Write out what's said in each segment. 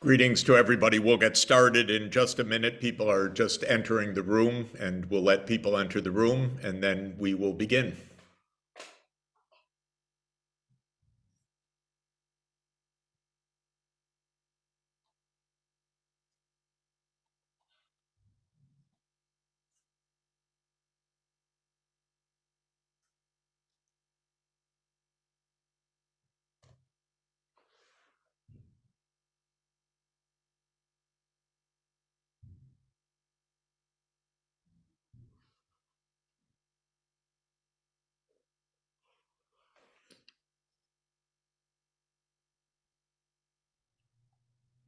Greetings to everybody. We'll get started in just a minute. People are just entering the room, and we'll let people enter the room, and then we will begin.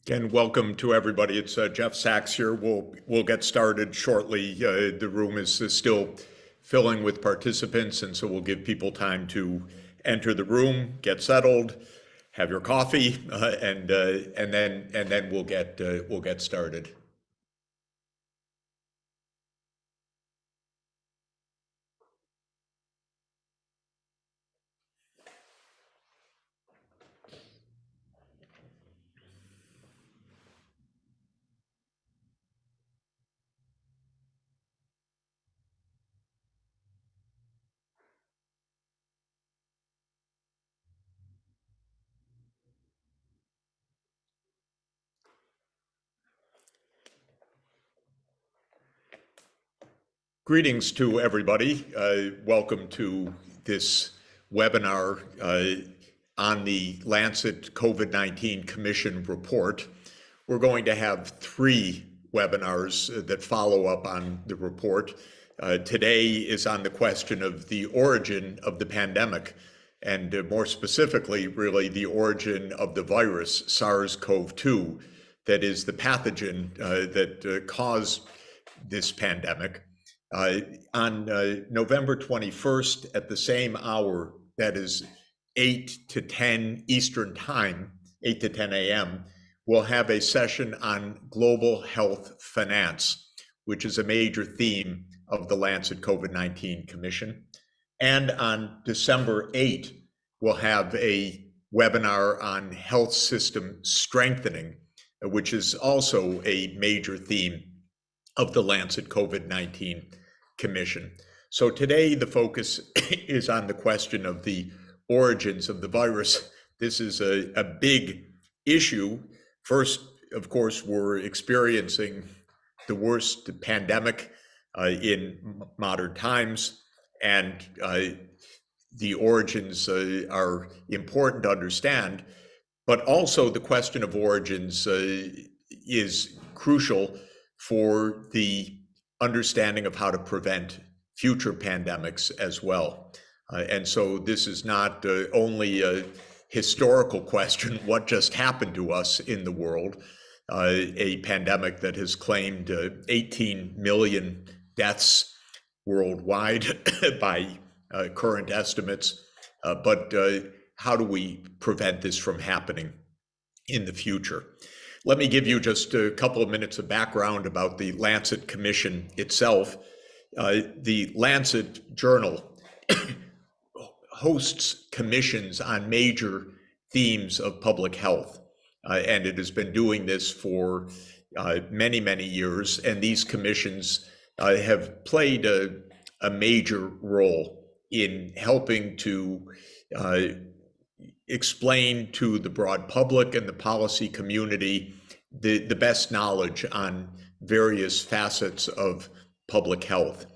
Again, welcome to everybody. It's Jeff Sachs here. We'll get started shortly. The room is still filling with participants, and so we'll give people time to enter the room, get settled, have your coffee, and then we'll get started. Greetings to everybody. Welcome to this webinar on the Lancet COVID-19 Commission report. We're going to have 3 webinars that follow up on the report. Today is on the question of the origin of the pandemic, and more specifically, really the origin of the virus SARS-CoV-2, that is the pathogen that caused this pandemic. On November 21st at the same hour, that is 8 to 10 Eastern Time, 8 to 10 a.m., we'll have a session on global health finance, which is a major theme of the Lancet COVID-19 Commission. And on December 8, we'll have a webinar on health system strengthening, which is also a major theme of the Lancet COVID-19 Commission. So today the focus is on the question of the origins of the virus. This is a big issue. First, of course, we're experiencing the worst pandemic in modern times, and the origins are important to understand, but also the question of origins is crucial for the understanding of how to prevent future pandemics as well. And so this is not only a historical question, what just happened to us in the world, a pandemic that has claimed 18 million deaths worldwide by current estimates, but how do we prevent this from happening in the future? Let me give you just a couple of minutes of background about the Lancet Commission itself. The Lancet Journal hosts commissions on major themes of public health, and it has been doing this for many, many years, and these commissions have played a major role in helping to explain to the broad public and the policy community the best knowledge on various facets of public health.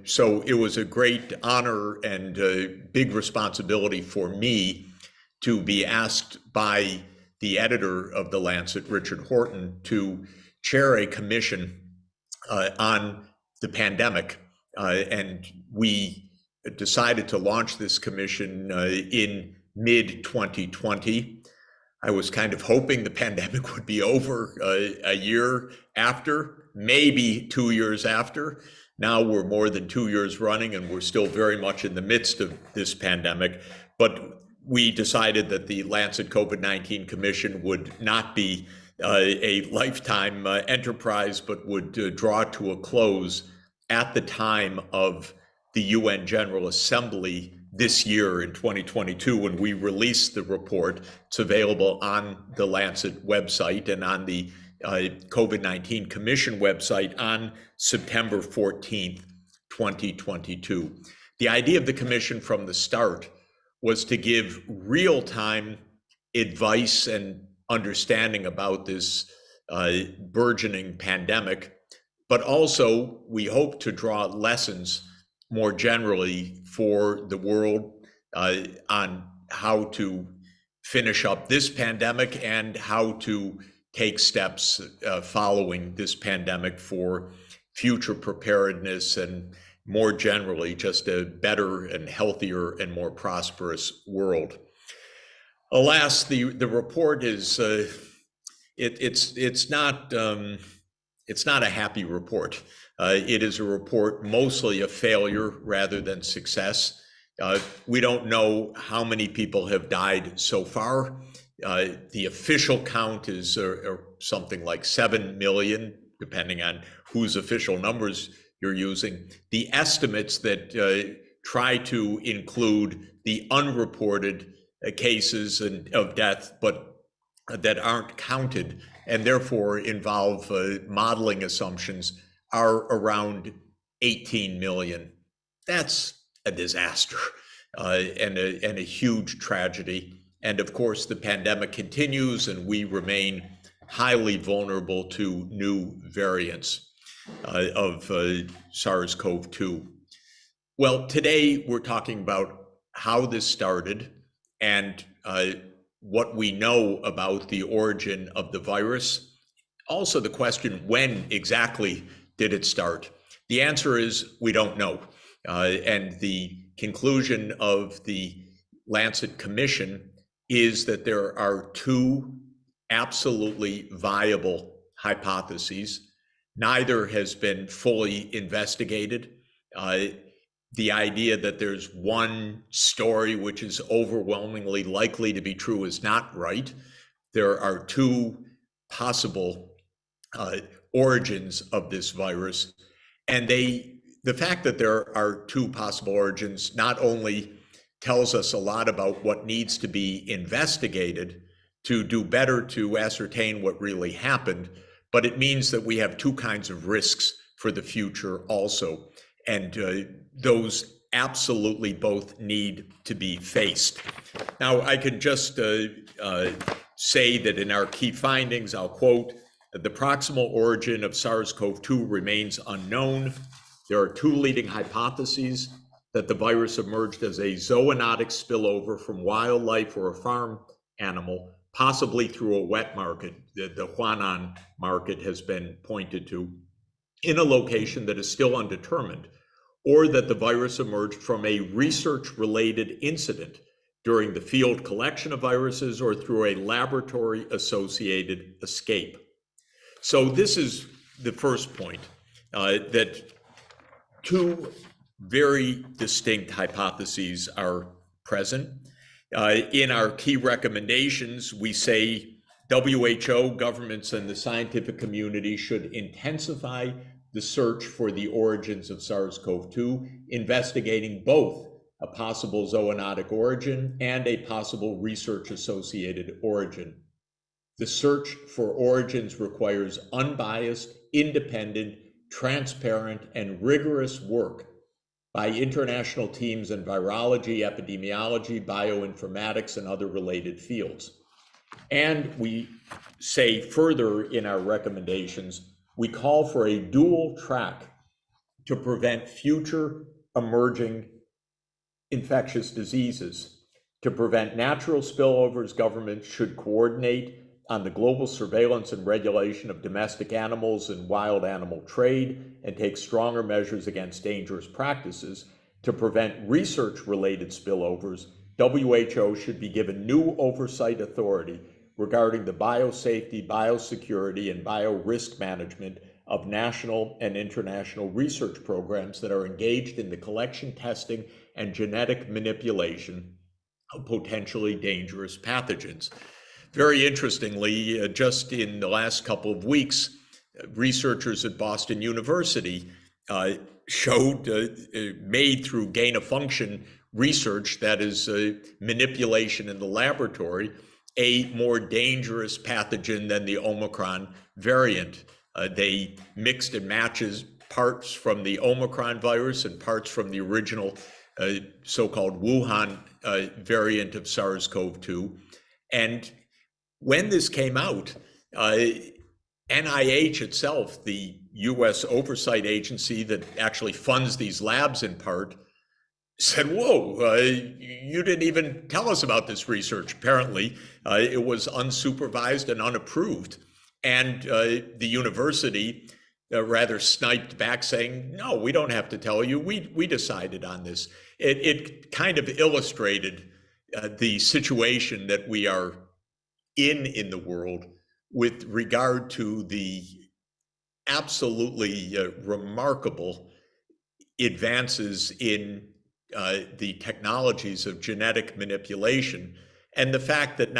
So it was a great honor and a big responsibility for me to be asked by the editor of the Lancet, Richard Horton, to chair a commission on the pandemic. And we decided to launch this commission in mid-2020. I was kind of hoping the pandemic would be over a year after, maybe 2 years after. Now we're more than 2 years running, and we're still very much in the midst of this pandemic. But we decided that the Lancet COVID-19 Commission would not be a lifetime enterprise, but would draw to a close at the time of the UN General Assembly this year in 2022 when we released the report. It's available on the Lancet website and on the COVID-19 Commission website on September 14th, 2022. The idea of the Commission from the start was to give real-time advice and understanding about this burgeoning pandemic, but also we hope to draw lessons more generally for the world on how to finish up this pandemic and how to take steps following this pandemic for future preparedness and more generally just a better and healthier and more prosperous world. Alas, the report is it's not a happy report. It is a report mostly of failure rather than success. We don't know how many people have died so far. The official count is something like 7 million, depending on whose official numbers you're using. The estimates that try to include the unreported cases of death, but that aren't counted and therefore involve modeling assumptions are around 18 million. That's a disaster and a huge tragedy. And of course, the pandemic continues and we remain highly vulnerable to new variants of SARS-CoV-2. Well, today we're talking about how this started and what we know about the origin of the virus. Also the question, when exactly did it start? The answer is we don't know. And the conclusion of the Lancet Commission is that there are two absolutely viable hypotheses. Neither has been fully investigated. The idea that there's one story which is overwhelmingly likely to be true is not right. There are two possible origins of this virus, and the fact that there are two possible origins not only tells us a lot about what needs to be investigated to do better to ascertain what really happened, but it means that we have two kinds of risks for the future also. And those absolutely both need to be faced. Now, I can just say that in our key findings, I'll quote, the proximal origin of SARS-CoV-2 remains unknown. There are two leading hypotheses: that the virus emerged as a zoonotic spillover from wildlife or a farm animal, possibly through a wet market. The Huanan market has been pointed to, in a location that is still undetermined, or that the virus emerged from a research-related incident during the field collection of viruses or through a laboratory-associated escape. So this is the first point, that two very distinct hypotheses are present. In our key recommendations, we say WHO, governments, and the scientific community should intensify the search for the origins of SARS-CoV-2, investigating both a possible zoonotic origin and a possible research-associated origin. The search for origins requires unbiased, independent, transparent, and rigorous work by international teams in virology, epidemiology, bioinformatics, and other related fields. And we say further in our recommendations, we call for a dual track to prevent future emerging infectious diseases. To prevent natural spillovers, governments should coordinate on the global surveillance and regulation of domestic animals and wild animal trade and take stronger measures against dangerous practices. To prevent research-related spillovers, WHO should be given new oversight authority regarding the biosafety, biosecurity, and biorisk management of national and international research programs that are engaged in the collection, testing, and genetic manipulation of potentially dangerous pathogens. Very interestingly, just in the last couple of weeks, researchers at Boston University made through gain-of-function research, that is manipulation in the laboratory, a more dangerous pathogen than the Omicron variant. They mixed and matches parts from the Omicron virus and parts from the original so-called Wuhan variant of SARS-CoV-2. And when this came out, NIH itself, the US oversight agency that actually funds these labs in part, said, whoa, you didn't even tell us about this research. Apparently, it was unsupervised and unapproved. And the university rather sniped back saying, no, we don't have to tell you. We decided on this. It kind of illustrated the situation that we are in the world with regard to the absolutely remarkable advances in the technologies of genetic manipulation, and the fact that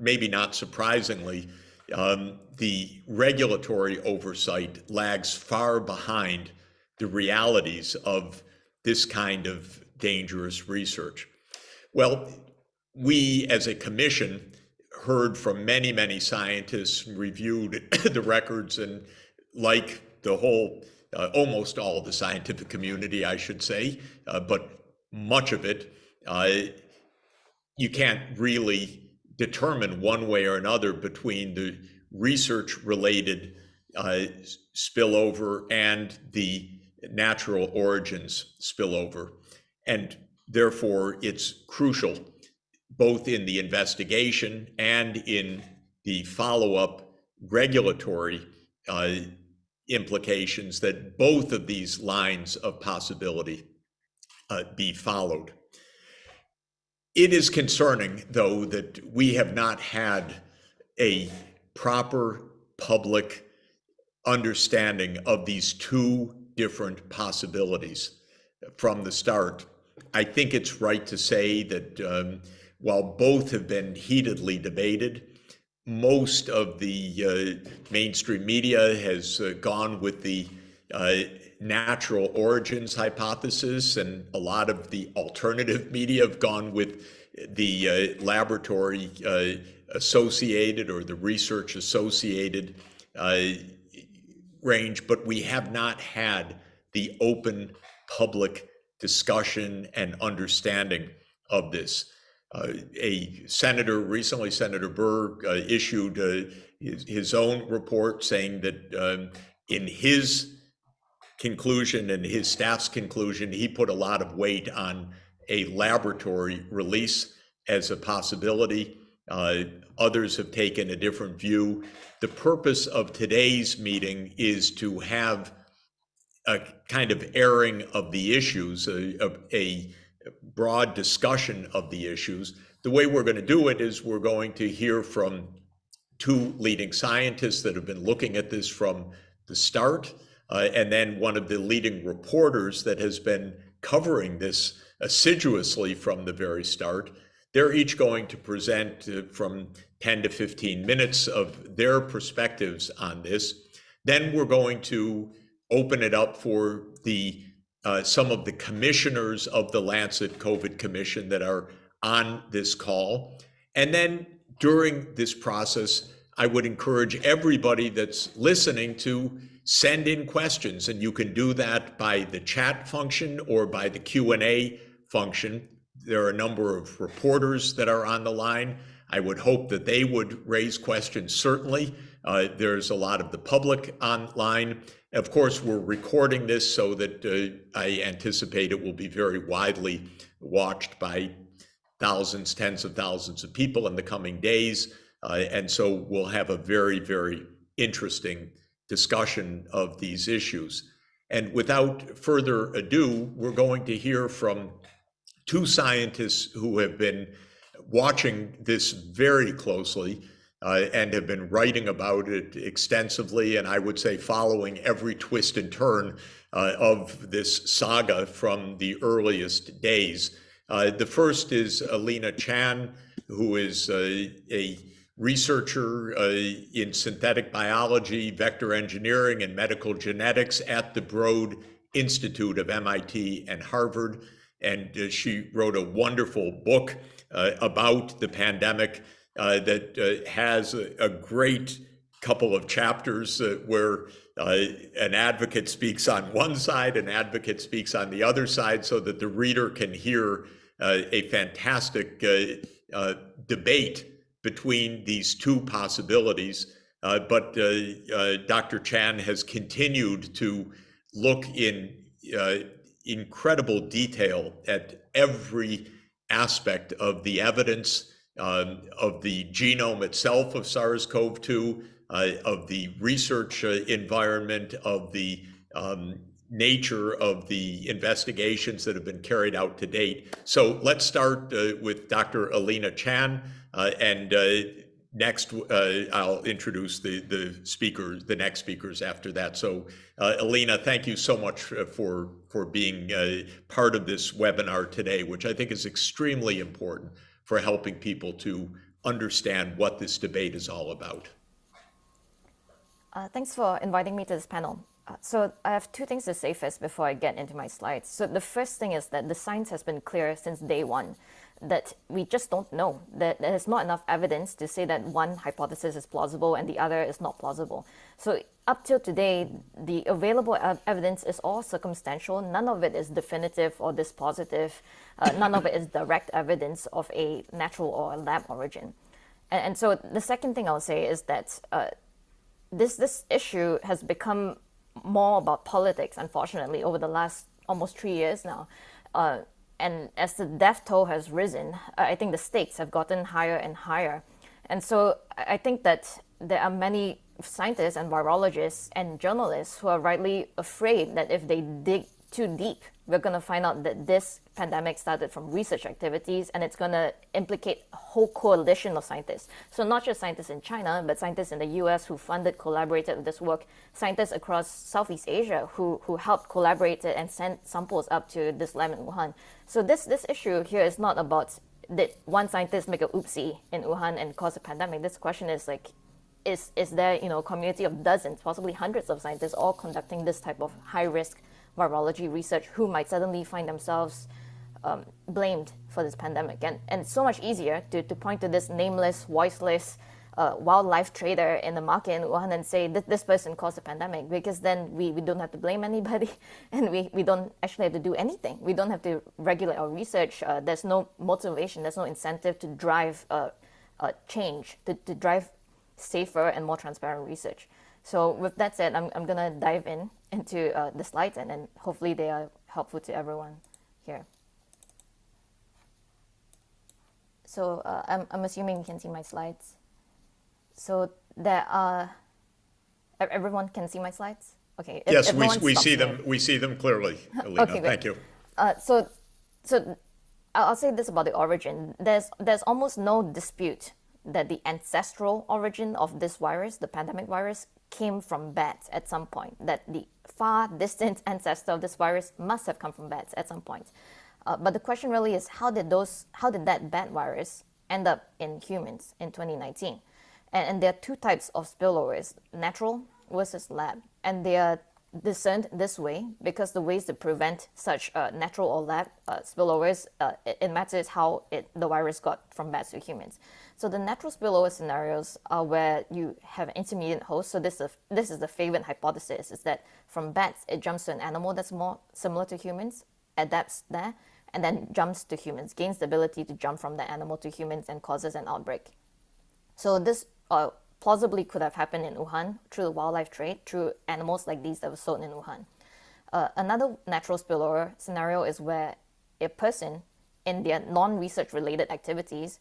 maybe not surprisingly, the regulatory oversight lags far behind the realities of this kind of dangerous research. Well, we as a commission heard from many, many scientists, reviewed the records, and like the whole, almost all of the scientific community, I should say, but much of it, you can't really determine one way or another between the research-related spillover and the natural origins spillover. And therefore, it's crucial, both in the investigation and in the follow-up regulatory implications, that both of these lines of possibility be followed. It is concerning, though, that we have not had a proper public understanding of these two different possibilities from the start. I think it's right to say that while both have been heatedly debated, most of the mainstream media has gone with the natural origins hypothesis, and a lot of the alternative media have gone with the laboratory associated or the research associated range, but we have not had the open public discussion and understanding of this. A senator recently, Senator Burr, issued his own report saying that in his conclusion and his staff's conclusion, he put a lot of weight on a laboratory release as a possibility. Others have taken a different view. The purpose of today's meeting is to have a kind of airing of the issues, a broad discussion of the issues. The way we're going to do it is we're going to hear from two leading scientists that have been looking at this from the start, and then one of the leading reporters that has been covering this assiduously from the very start. They're each going to present from 10 to 15 minutes of their perspectives on this. Then we're going to open it up for the some of the commissioners of the Lancet COVID Commission that are on this call. And then during this process, I would encourage everybody that's listening to send in questions, and you can do that by the chat function or by the Q&A function. There are a number of reporters that are on the line. I would hope that they would raise questions, certainly. There's a lot of the public online. Of course, we're recording this so that I anticipate it will be very widely watched by thousands, tens of thousands of people in the coming days. And so we'll have a very, very interesting discussion of these issues. And without further ado, we're going to hear from two scientists who have been watching this very closely and have been writing about it extensively, and I would say following every twist and turn of this saga from the earliest days. The first is Alina Chan, who is a researcher in synthetic biology, vector engineering, and medical genetics at the Broad Institute of MIT and Harvard. And she wrote a wonderful book about the pandemic that has a great couple of chapters where an advocate speaks on one side, an advocate speaks on the other side, so that the reader can hear a fantastic debate between these two possibilities. But Dr. Chan has continued to look in incredible detail at every aspect of the evidence, of the genome itself of SARS-CoV-2, of the research environment, of the nature of the investigations that have been carried out to date. So let's start with Dr. Alina Chan, and next I'll introduce the next speakers after that. So Alina, thank you so much for being part of this webinar today, which I think is extremely important for helping people to understand what this debate is all about. Thanks for inviting me to this panel. So I have two things to say first before I get into my slides. So the first thing is that the science has been clear since day one that we just don't know, that there's not enough evidence to say that one hypothesis is plausible and the other is not plausible. So up till today, the available evidence is all circumstantial. None of it is definitive or dispositive. None of it is direct evidence of a natural or a lab origin. And so the second thing I'll say is that this issue has become more about politics, unfortunately, over the last almost 3 years now. And as the death toll has risen, I think the stakes have gotten higher and higher. And so I think that there are many scientists and virologists and journalists who are rightly afraid that if they dig too deep, we're going to find out that this pandemic started from research activities, and it's going to implicate a whole coalition of scientists. So not just scientists in China, but scientists in the US who funded, collaborated with this work, scientists across Southeast Asia who helped collaborate and send samples up to this lab in Wuhan. So this issue here is not about did one scientist make a oopsie in Wuhan and cause a pandemic. This question is like, is there a community of dozens, possibly hundreds of scientists all conducting this type of high-risk virology research who might suddenly find themselves blamed for this pandemic. And it's so much easier to point to this nameless, voiceless wildlife trader in the market in Wuhan and say this person caused the pandemic, because then we don't have to blame anybody and we don't actually have to do anything. We don't have to regulate our research. There's no motivation, there's no incentive to drive change, to drive safer and more transparent research. So with that said, I'm going to dive into the slides, and then hopefully they are helpful to everyone here. So I'm assuming you can see my slides. So there are, everyone can see my slides? Okay. Yes, we see them. We see them clearly, Alina. Okay, thank you. So I'll say this about the origin. There's almost no dispute that the ancestral origin of this virus, the pandemic virus, came from bats at some point, that the far distant ancestor of this virus must have come from bats at some point. But the question really is, how did that bat virus end up in humans in 2019? And there are two types of spillovers, natural versus lab. And they are discerned this way because the ways to prevent such natural or lab spillovers, it matters how the virus got from bats to humans. So the natural spillover scenarios are where you have an intermediate host. So this is the favorite hypothesis, is that from bats, it jumps to an animal that's more similar to humans, adapts there, and then jumps to humans, gains the ability to jump from the animal to humans and causes an outbreak. So this plausibly could have happened in Wuhan through the wildlife trade, through animals like these that were sold in Wuhan. Another natural spillover scenario is where a person in their non-research related activities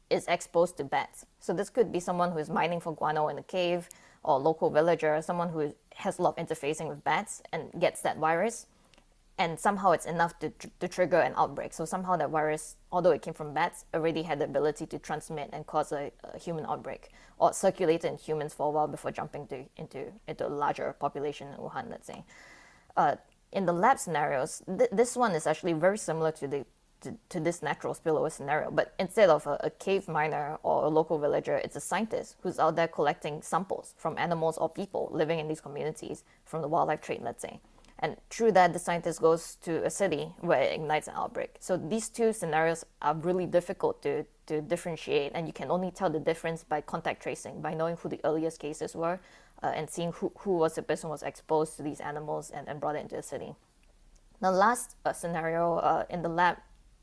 is exposed to bats. So this could be someone who is mining for guano in a cave, or a local villager, someone who has a lot of interfacing with bats and gets that virus, and somehow it's enough to trigger an outbreak. So somehow that virus, although it came from bats, already had the ability to transmit and cause a human outbreak, or circulate in humans for a while before jumping into a larger population in Wuhan, let's say. In the lab scenarios, this one is actually very similar to this natural spillover scenario, but instead of a cave miner or a local villager, it's a scientist who's out there collecting samples from animals or people living in these communities from the wildlife trade, let's say. And through that, the scientist goes to a city where it ignites an outbreak. So these two scenarios are really difficult to differentiate, and you can only tell the difference by contact tracing, by knowing who the earliest cases were, and seeing who was the person who was exposed to these animals and brought it into the city. The last scenario in the lab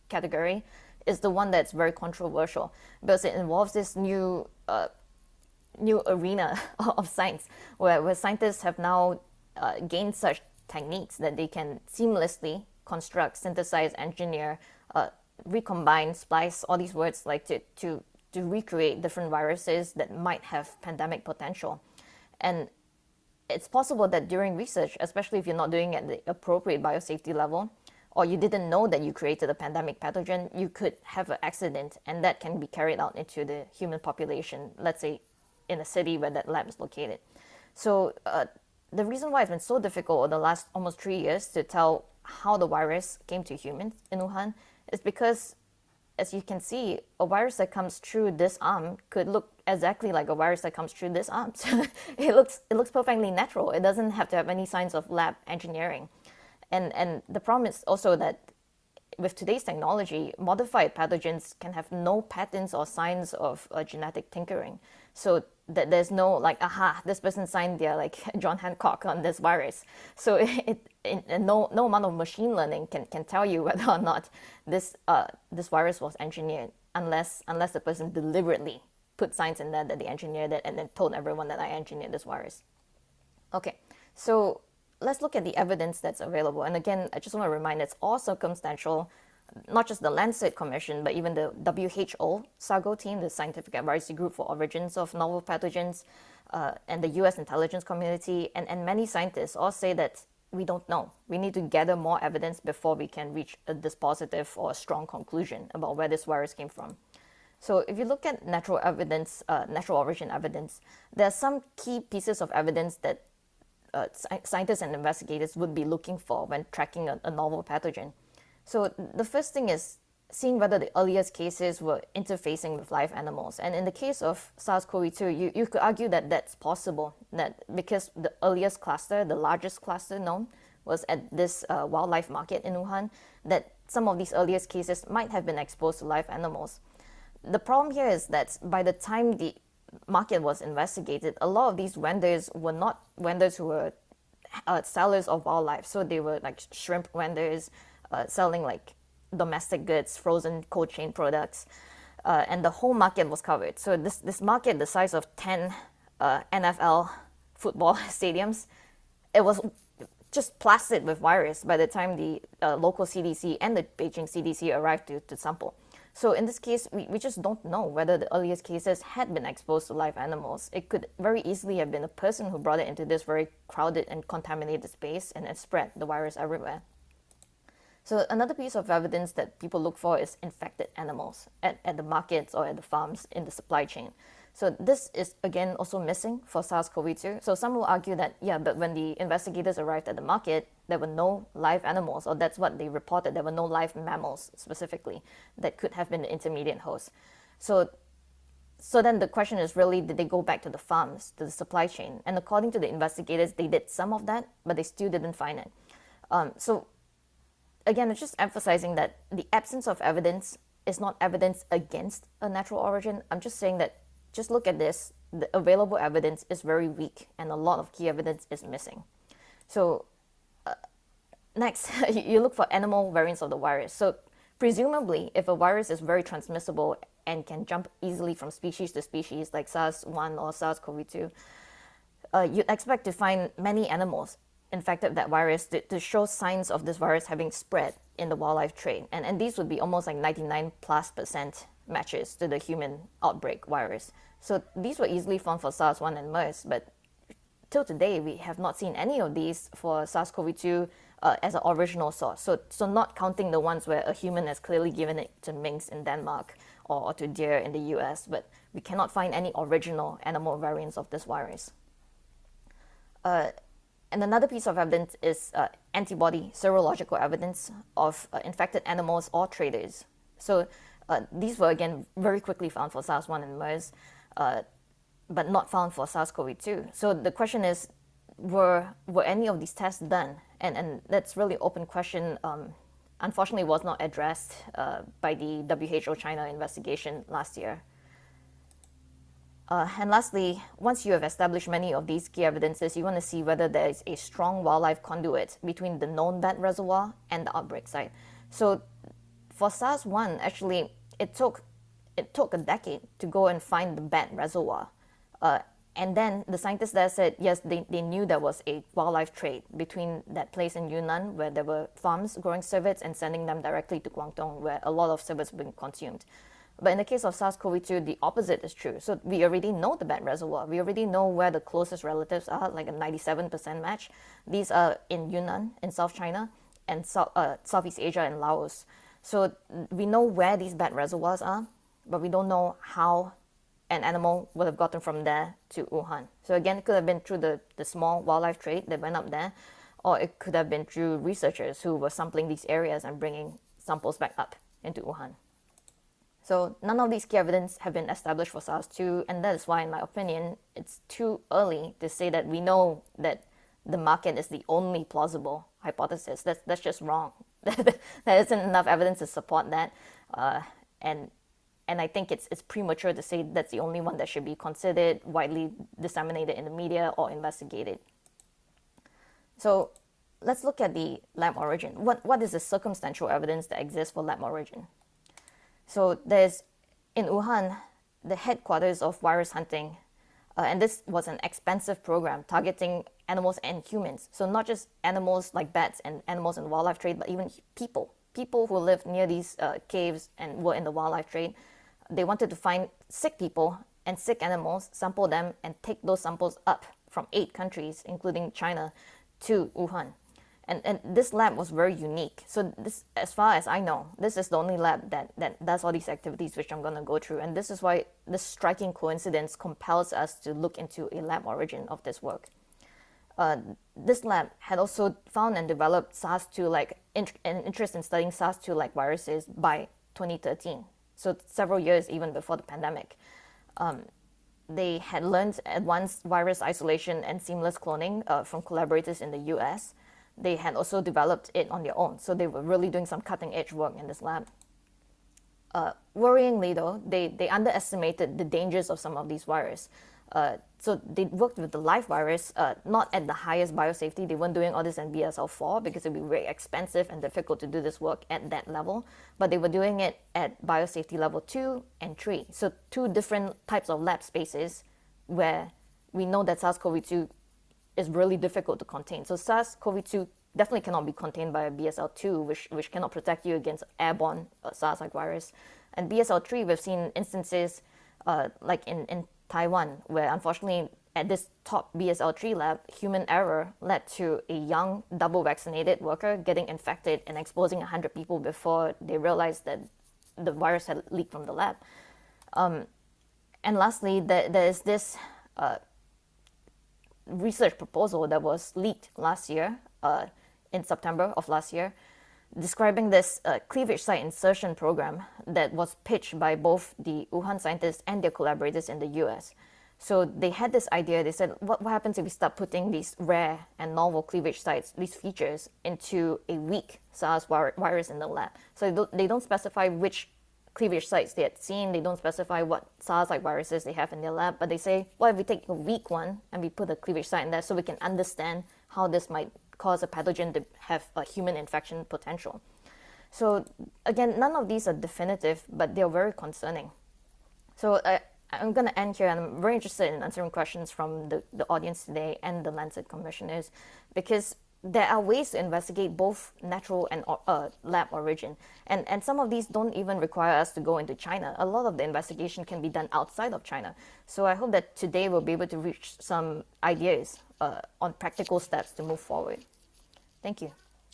category is the one that's very controversial because it involves this new arena of science where scientists have now gained such techniques that they can seamlessly construct, synthesize, engineer, recombine, splice, all these words like to recreate different viruses that might have pandemic potential. And it's possible that during research, especially if you're not doing it at the appropriate biosafety level, or you didn't know that you created a pandemic pathogen, you could have an accident, and that can be carried out into the human population, let's say in a city where that lab is located. So the reason why it's been so difficult over the last almost 3 years to tell how the virus came to humans in Wuhan is because, as you can see, a virus that comes through this arm could look exactly like a virus that comes through this arm. So it looks perfectly natural. It doesn't have to have any signs of lab engineering. And the problem is also that with today's technology, modified pathogens can have no patterns or signs of genetic tinkering. So that there's no like, aha, this person signed their like John Hancock on this virus. So no amount of machine learning can tell you whether or not this virus was engineered, unless the person deliberately put signs in there that they engineered it and then told everyone that I engineered this virus. Okay, so let's look at the evidence that's available. And again, I just want to remind it's all circumstantial, not just the Lancet Commission, but even the WHO SAGO team, the Scientific Advisory Group for Origins of Novel Pathogens, and the US intelligence community, and many scientists all say that we don't know. We need to gather more evidence before we can reach a dispositive or a strong conclusion about where this virus came from. So if you look at natural evidence, natural origin evidence, there are some key pieces of evidence that scientists and investigators would be looking for when tracking a novel pathogen. So the first thing is seeing whether the earliest cases were interfacing with live animals. And in the case of SARS-CoV-2, you could argue that that's possible, that because the earliest cluster, the largest cluster known, was at this wildlife market in Wuhan, that some of these earliest cases might have been exposed to live animals. The problem here is that by the time the market was investigated, a lot of these vendors were not vendors who were sellers of wildlife. So they were like shrimp vendors selling like domestic goods, frozen cold chain products, and the whole market was covered. So this market, the size of 10 NFL football stadiums, it was just plastered with virus by the time the local CDC and the Beijing CDC arrived to sample. So in this case, we just don't know whether the earliest cases had been exposed to live animals. It could very easily have been a person who brought it into this very crowded and contaminated space and it spread the virus everywhere. So another piece of evidence that people look for is infected animals at the markets or at the farms in the supply chain. So this is again also missing for SARS-CoV-2. So some will argue that, yeah, but when the investigators arrived at the market, there were no live animals, or that's what they reported. There were no live mammals specifically that could have been the intermediate host. So then the question is really, did they go back to the farms, to the supply chain? And according to the investigators, they did some of that, but they still didn't find it. So again, it's just emphasizing that the absence of evidence is not evidence against a natural origin. I'm just saying that just look at this. The available evidence is very weak and a lot of key evidence is missing. So next, you look for animal variants of the virus. So presumably, if a virus is very transmissible and can jump easily from species to species like SARS-1 or SARS-CoV-2, you'd expect to find many animals infected with that virus to show signs of this virus having spread in the wildlife trade. And these would be almost like 99+% matches to the human outbreak virus. So these were easily found for SARS-1 and MERS, but till today, we have not seen any of these for SARS-CoV-2 as an original source. So not counting the ones where a human has clearly given it to minks in Denmark or to deer in the US, but we cannot find any original animal variants of this virus. And another piece of evidence is antibody serological evidence of infected animals or traders. So these were, again, very quickly found for SARS-1 and MERS, but not found for SARS-CoV-2. So the question is, were any of these tests done? And that's really open question. Unfortunately, was not addressed by the WHO China investigation last year. And lastly, once you have established many of these key evidences, you want to see whether there is a strong wildlife conduit between the known bat reservoir and the outbreak site. So for SARS-1, actually, it took a decade to go and find the bat reservoir. And then the scientists there said, yes, they knew there was a wildlife trade between that place in Yunnan where there were farms growing civets and sending them directly to Guangdong where a lot of civets were being consumed. But in the case of SARS-CoV-2, the opposite is true. So we already know the bat reservoir. We already know where the closest relatives are, like a 97% match. These are in Yunnan, in South China, and Southeast Asia and Laos. So we know where these bat reservoirs are, but we don't know how an animal would have gotten from there to Wuhan. So again, it could have been through the small wildlife trade that went up there, or it could have been through researchers who were sampling these areas and bringing samples back up into Wuhan. So none of these key evidence have been established for SARS-2, and that is why, in my opinion, it's too early to say that we know that the market is the only plausible hypothesis. That's just wrong. There isn't enough evidence to support that, and I think it's premature to say that's the only one that should be considered, widely disseminated in the media, or investigated. So let's look at the lab origin. What is the circumstantial evidence that exists for lab origin? So there's, in Wuhan, the headquarters of virus hunting, and this was an expensive program targeting animals and humans. So not just animals like bats and animals in the wildlife trade, but even people who lived near these caves and were in the wildlife trade. They wanted to find sick people and sick animals, sample them, and take those samples up from 8 countries, including China, to Wuhan. And this lab was very unique. So this, as far as I know, this is the only lab that does all these activities, which I'm going to go through. And this is why this striking coincidence compels us to look into a lab origin of this work. This lab had also found and developed SARS-2 an interest in studying SARS-2 viruses by 2013. So several years even before the pandemic. They had learned advanced virus isolation and seamless cloning from collaborators in the US. They had also developed it on their own. So they were really doing some cutting edge work in this lab. Worryingly though, they underestimated the dangers of some of these viruses. So they worked with the live virus, not at the highest biosafety. They weren't doing all this in BSL-4 because it would be very expensive and difficult to do this work at that level. But they were doing it at biosafety level 2 and 3. So 2 different types of lab spaces where we know that SARS-CoV-2 is really difficult to contain. So SARS-CoV-2 definitely cannot be contained by a BSL-2, which cannot protect you against airborne SARS-like virus. And BSL-3, we've seen instances like in Taiwan, where unfortunately at this top BSL-3 lab, human error led to a young double vaccinated worker getting infected and exposing 100 people before they realized that the virus had leaked from the lab. And lastly, there is this research proposal that was leaked last year, in September of last year, describing this cleavage site insertion program that was pitched by both the Wuhan scientists and their collaborators in the US. So they had this idea. They said, what happens if we start putting these rare and novel cleavage sites, these features, into a weak SARS virus in the lab? So they don't specify which cleavage sites they had seen. They don't specify what SARS-like viruses they have in their lab, but they say, well, if we take a weak one and we put a cleavage site in there so we can understand how this might cause a pathogen to have a human infection potential. So again, none of these are definitive, but they're very concerning. So I'm going to end here, and I'm very interested in answering questions from the audience today and the Lancet commissioners, because there are ways to investigate both natural and lab origin. And some of these don't even require us to go into China. A lot of the investigation can be done outside of China. So I hope that today we'll be able to reach some ideas on practical steps to move forward. Thank you.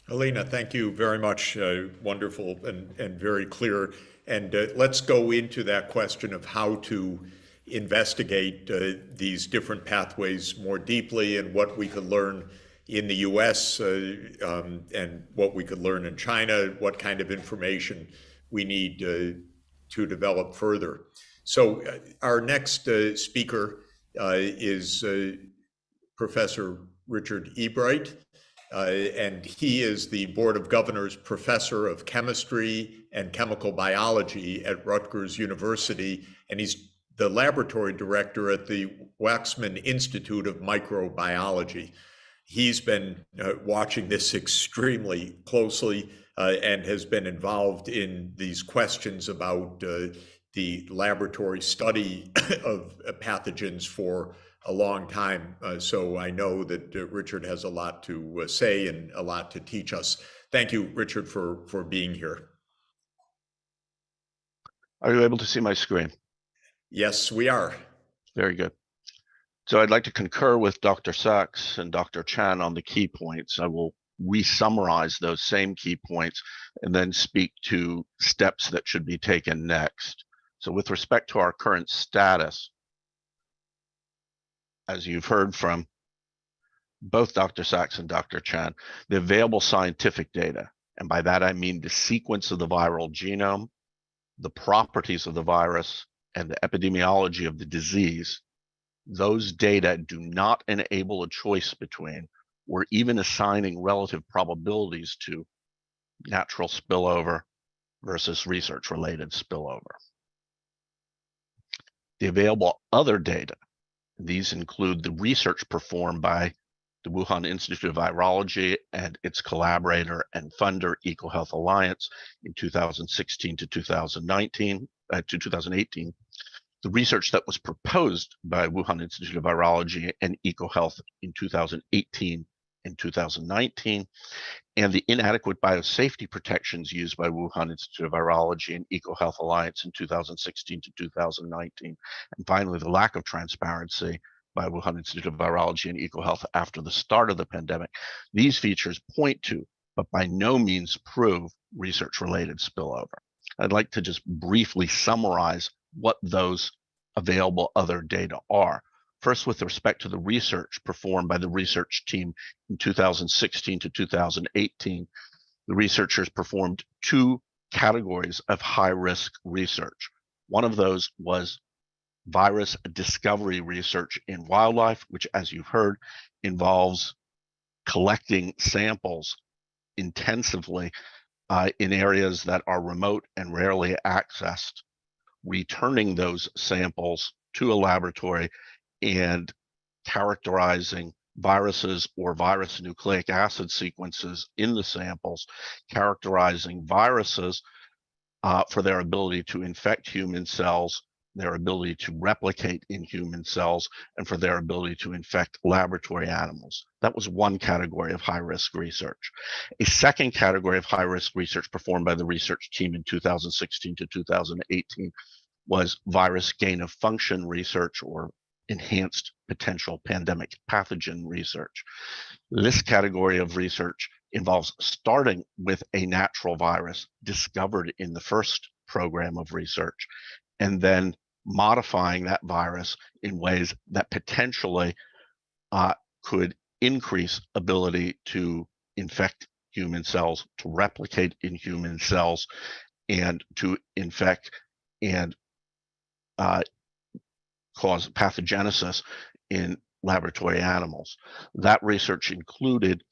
Alina, thank you very much. Wonderful and very clear. And let's go into that question of how to investigate these different pathways more deeply and what we could learn in the US and what we could learn in China, what kind of information we need to develop further. So our next speaker is Professor Richard Ebright. and he is the Board of Governors Professor of Chemistry and Chemical Biology at Rutgers University, and he's the laboratory director at the Waxman Institute of Microbiology. He's been watching this extremely closely and has been involved in these questions about the laboratory study of pathogens for a long time. So I know that Richard has a lot to say and a lot to teach us. Thank you, Richard, for being here. Are you able to see my screen? Yes, we are. Very good. So I'd like to concur with Dr. Sachs and Dr. Chan on the key points. I will re-summarize those same key points and then speak to steps that should be taken next. So with respect to our current status, as you've heard from both Dr. Sachs and Dr. Chan, the available scientific data, and by that I mean the sequence of the viral genome, the properties of the virus, and the epidemiology of the disease, those data do not enable a choice between or even assigning relative probabilities to natural spillover versus research-related spillover. The available other data, these include the research performed by the Wuhan Institute of Virology and its collaborator and funder, EcoHealth Alliance, in 2016 to 2019 to 2018. The research that was proposed by Wuhan Institute of Virology and EcoHealth in 2018 and 2019, and the inadequate biosafety protections used by Wuhan Institute of Virology and EcoHealth Alliance in 2016 to 2019. And finally, the lack of transparency by Wuhan Institute of Virology and EcoHealth after the start of the pandemic. These features point to, but by no means prove, research-related spillover. I'd like to just briefly summarize what those available other data are. First, with respect to the research performed by the research team in 2016 to 2018, the researchers performed two categories of high-risk research. One of those was virus discovery research in wildlife, which, as you've heard, involves collecting samples intensively in areas that are remote and rarely accessed, returning those samples to a laboratory and characterizing viruses or virus nucleic acid sequences in the samples, characterizing viruses for their ability to infect human cells, their ability to replicate in human cells, and for their ability to infect laboratory animals. That was one category of high-risk research. A second category of high-risk research performed by the research team in 2016 to 2018 was virus gain-of-function research, or enhanced potential pandemic pathogen research. This category of research involves starting with a natural virus discovered in the first program of research, and then modifying that virus in ways that potentially could increase ability to infect human cells, to replicate in human cells, and to infect and cause pathogenesis in laboratory animals. That research included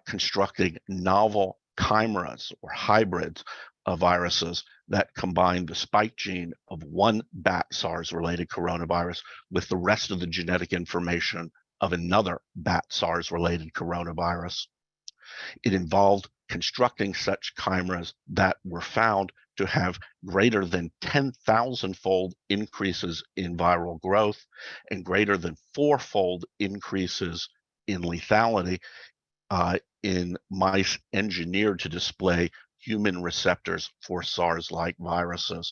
constructing novel chimeras or hybrids of viruses that combine the spike gene of one bat SARS-related coronavirus with the rest of the genetic information of another bat SARS-related coronavirus. It involved constructing such chimeras that were found to have greater than 10,000-fold increases in viral growth and greater than 4-fold increases in lethality in mice engineered to display human receptors for SARS-like viruses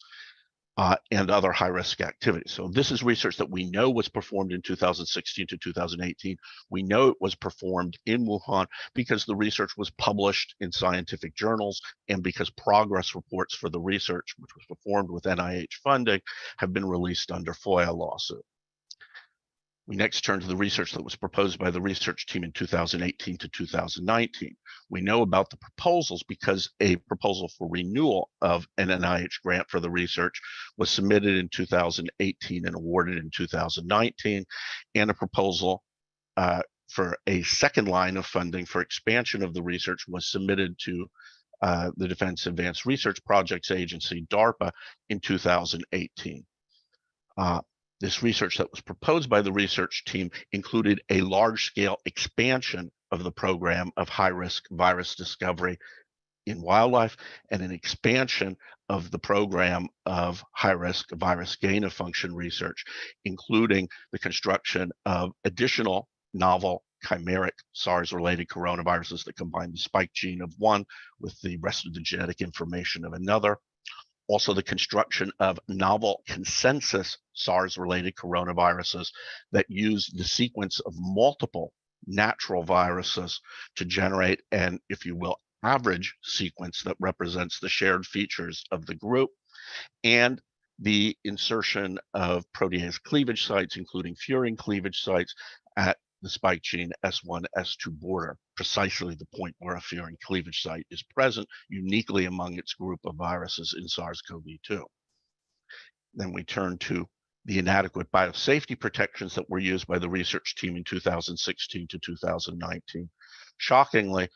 and other high-risk activities. So this is research that we know was performed in 2016 to 2018. We know it was performed in Wuhan because the research was published in scientific journals and because progress reports for the research, which was performed with NIH funding, have been released under FOIA lawsuit. We next turn to the research that was proposed by the research team in 2018 to 2019. We know about the proposals because a proposal for renewal of an NIH grant for the research was submitted in 2018 and awarded in 2019, and a proposal for a second line of funding for expansion of the research was submitted to the Defense Advanced Research Projects Agency, DARPA, in 2018. This research that was proposed by the research team included a large-scale expansion of the program of high-risk virus discovery in wildlife and an expansion of the program of high-risk virus gain-of-function research, including the construction of additional novel chimeric SARS-related coronaviruses that combine the spike gene of one with the rest of the genetic information of another. Also, the construction of novel consensus SARS-related coronaviruses that use the sequence of multiple natural viruses to generate an, if you will, average sequence that represents the shared features of the group, and the insertion of protease cleavage sites, including furin cleavage sites, at the spike gene S1, S2 border, precisely the point where a furin cleavage site is present uniquely among its group of viruses in SARS-CoV-2. Then we turn to the inadequate biosafety protections that were used by the research team in 2016 to 2019. Shockingly,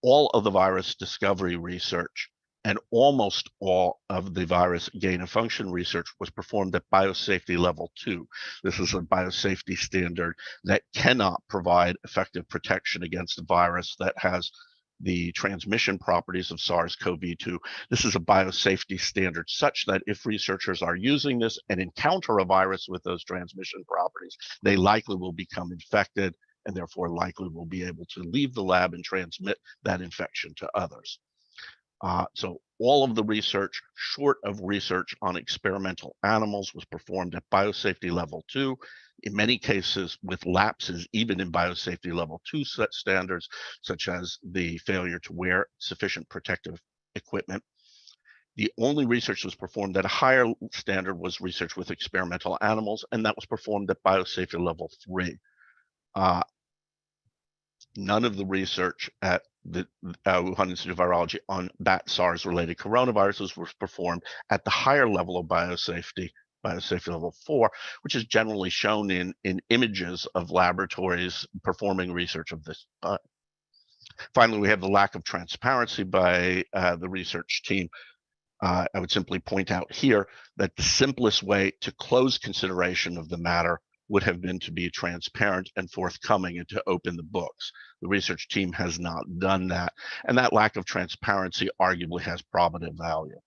all of the virus discovery research and almost all of the virus gain-of-function research was performed at biosafety level 2. This is a biosafety standard that cannot provide effective protection against a virus that has the transmission properties of SARS-CoV-2. This is a biosafety standard such that if researchers are using this and encounter a virus with those transmission properties, they likely will become infected and therefore likely will be able to leave the lab and transmit that infection to others. So all of the research, short of research on experimental animals, was performed at biosafety level 2, in many cases with lapses even in biosafety level 2 set standards, such as the failure to wear sufficient protective equipment. The only research that was performed at a higher standard was research with experimental animals, and that was performed at biosafety level 3. None of the research at the Wuhan Institute of Virology on bat SARS-related coronaviruses was performed at the higher level of biosafety, biosafety level 4, which is generally shown in images of laboratories performing research of this. Finally, we have the lack of transparency by the research team. I would simply point out here that the simplest way to close consideration of the matter would have been to be transparent and forthcoming and to open the books. The research team has not done that, and that lack of transparency arguably has probative value.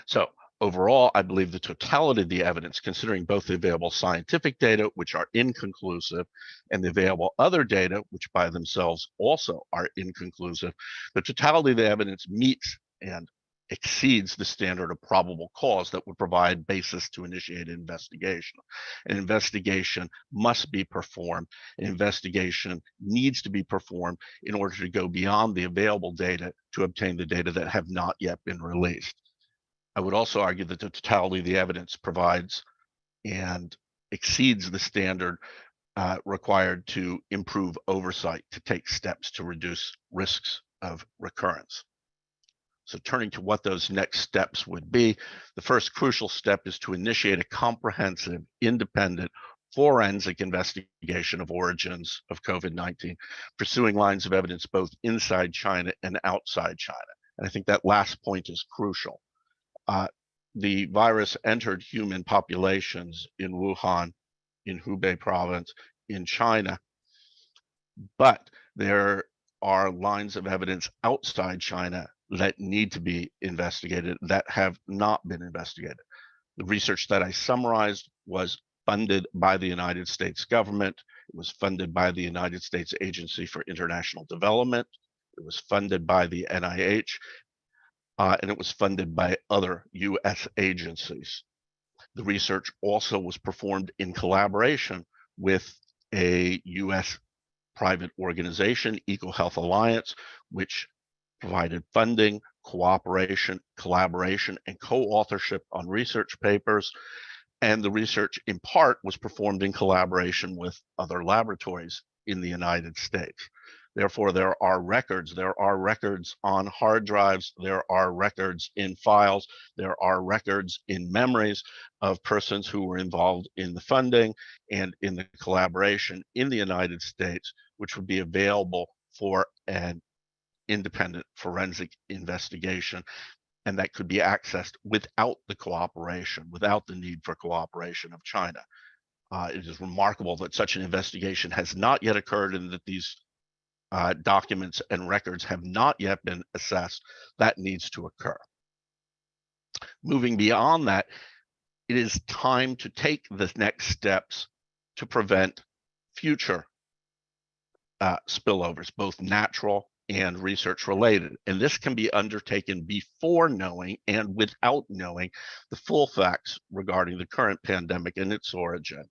So overall, I believe the totality of the evidence, considering both the available scientific data, which are inconclusive, and the available other data, which by themselves also are inconclusive, the totality of the evidence meets and exceeds the standard of probable cause that would provide basis to initiate an investigation. An investigation must be performed. An investigation needs to be performed in order to go beyond the available data to obtain the data that have not yet been released. I would also argue that the totality of the evidence provides and exceeds the standard required to improve oversight, to take steps to reduce risks of recurrence. So turning to what those next steps would be, the first crucial step is to initiate a comprehensive, independent, forensic investigation of origins of COVID-19, pursuing lines of evidence both inside China and outside China. And I think that last point is crucial. The virus entered human populations in Wuhan, in Hubei province, in China, but there are lines of evidence outside China that need to be investigated that have not been investigated. The research that I summarized was funded by the United States government. It was funded by the United States Agency for International Development. It was funded by the NIH, and it was funded by other US agencies. The research also was performed in collaboration with a US private organization, EcoHealth Alliance, which provided funding, cooperation, collaboration, and co-authorship on research papers. And the research, in part, was performed in collaboration with other laboratories in the United States. Therefore, there are records. There are records on hard drives. There are records in files. There are records in memories of persons who were involved in the funding and in the collaboration in the United States, which would be available for an independent forensic investigation, and that could be accessed without the cooperation, without the need for cooperation of China. It is remarkable that such an investigation has not yet occurred and that these documents and records have not yet been assessed. That needs to occur. Moving beyond that, it is time to take the next steps to prevent future spillovers, both natural and research related. And this can be undertaken before knowing and without knowing the full facts regarding the current pandemic and its origin.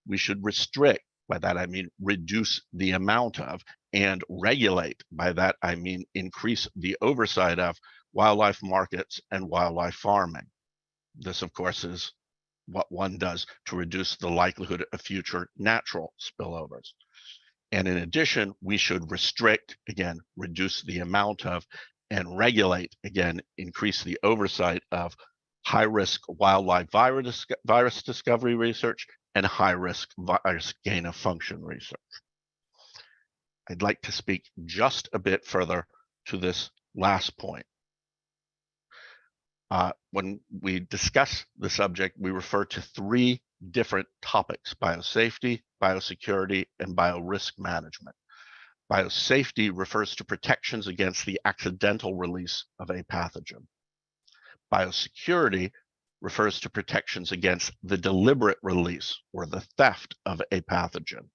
We should restrict, by that I mean reduce the amount of, and regulate, by that I mean increase the oversight of, wildlife markets and wildlife farming. This, of course, is what one does to reduce the likelihood of future natural spillovers. And in addition, we should restrict, again, reduce the amount of, and regulate, again, increase the oversight of high-risk wildlife virus discovery research and high-risk virus gain-of-function research. I'd like to speak just a bit further to this last point. When we discuss the subject, we refer to three different topics: biosafety, biosecurity, and biorisk management. Biosafety refers to protections against the accidental release of a pathogen. Biosecurity refers to protections against the deliberate release or the theft of a pathogen.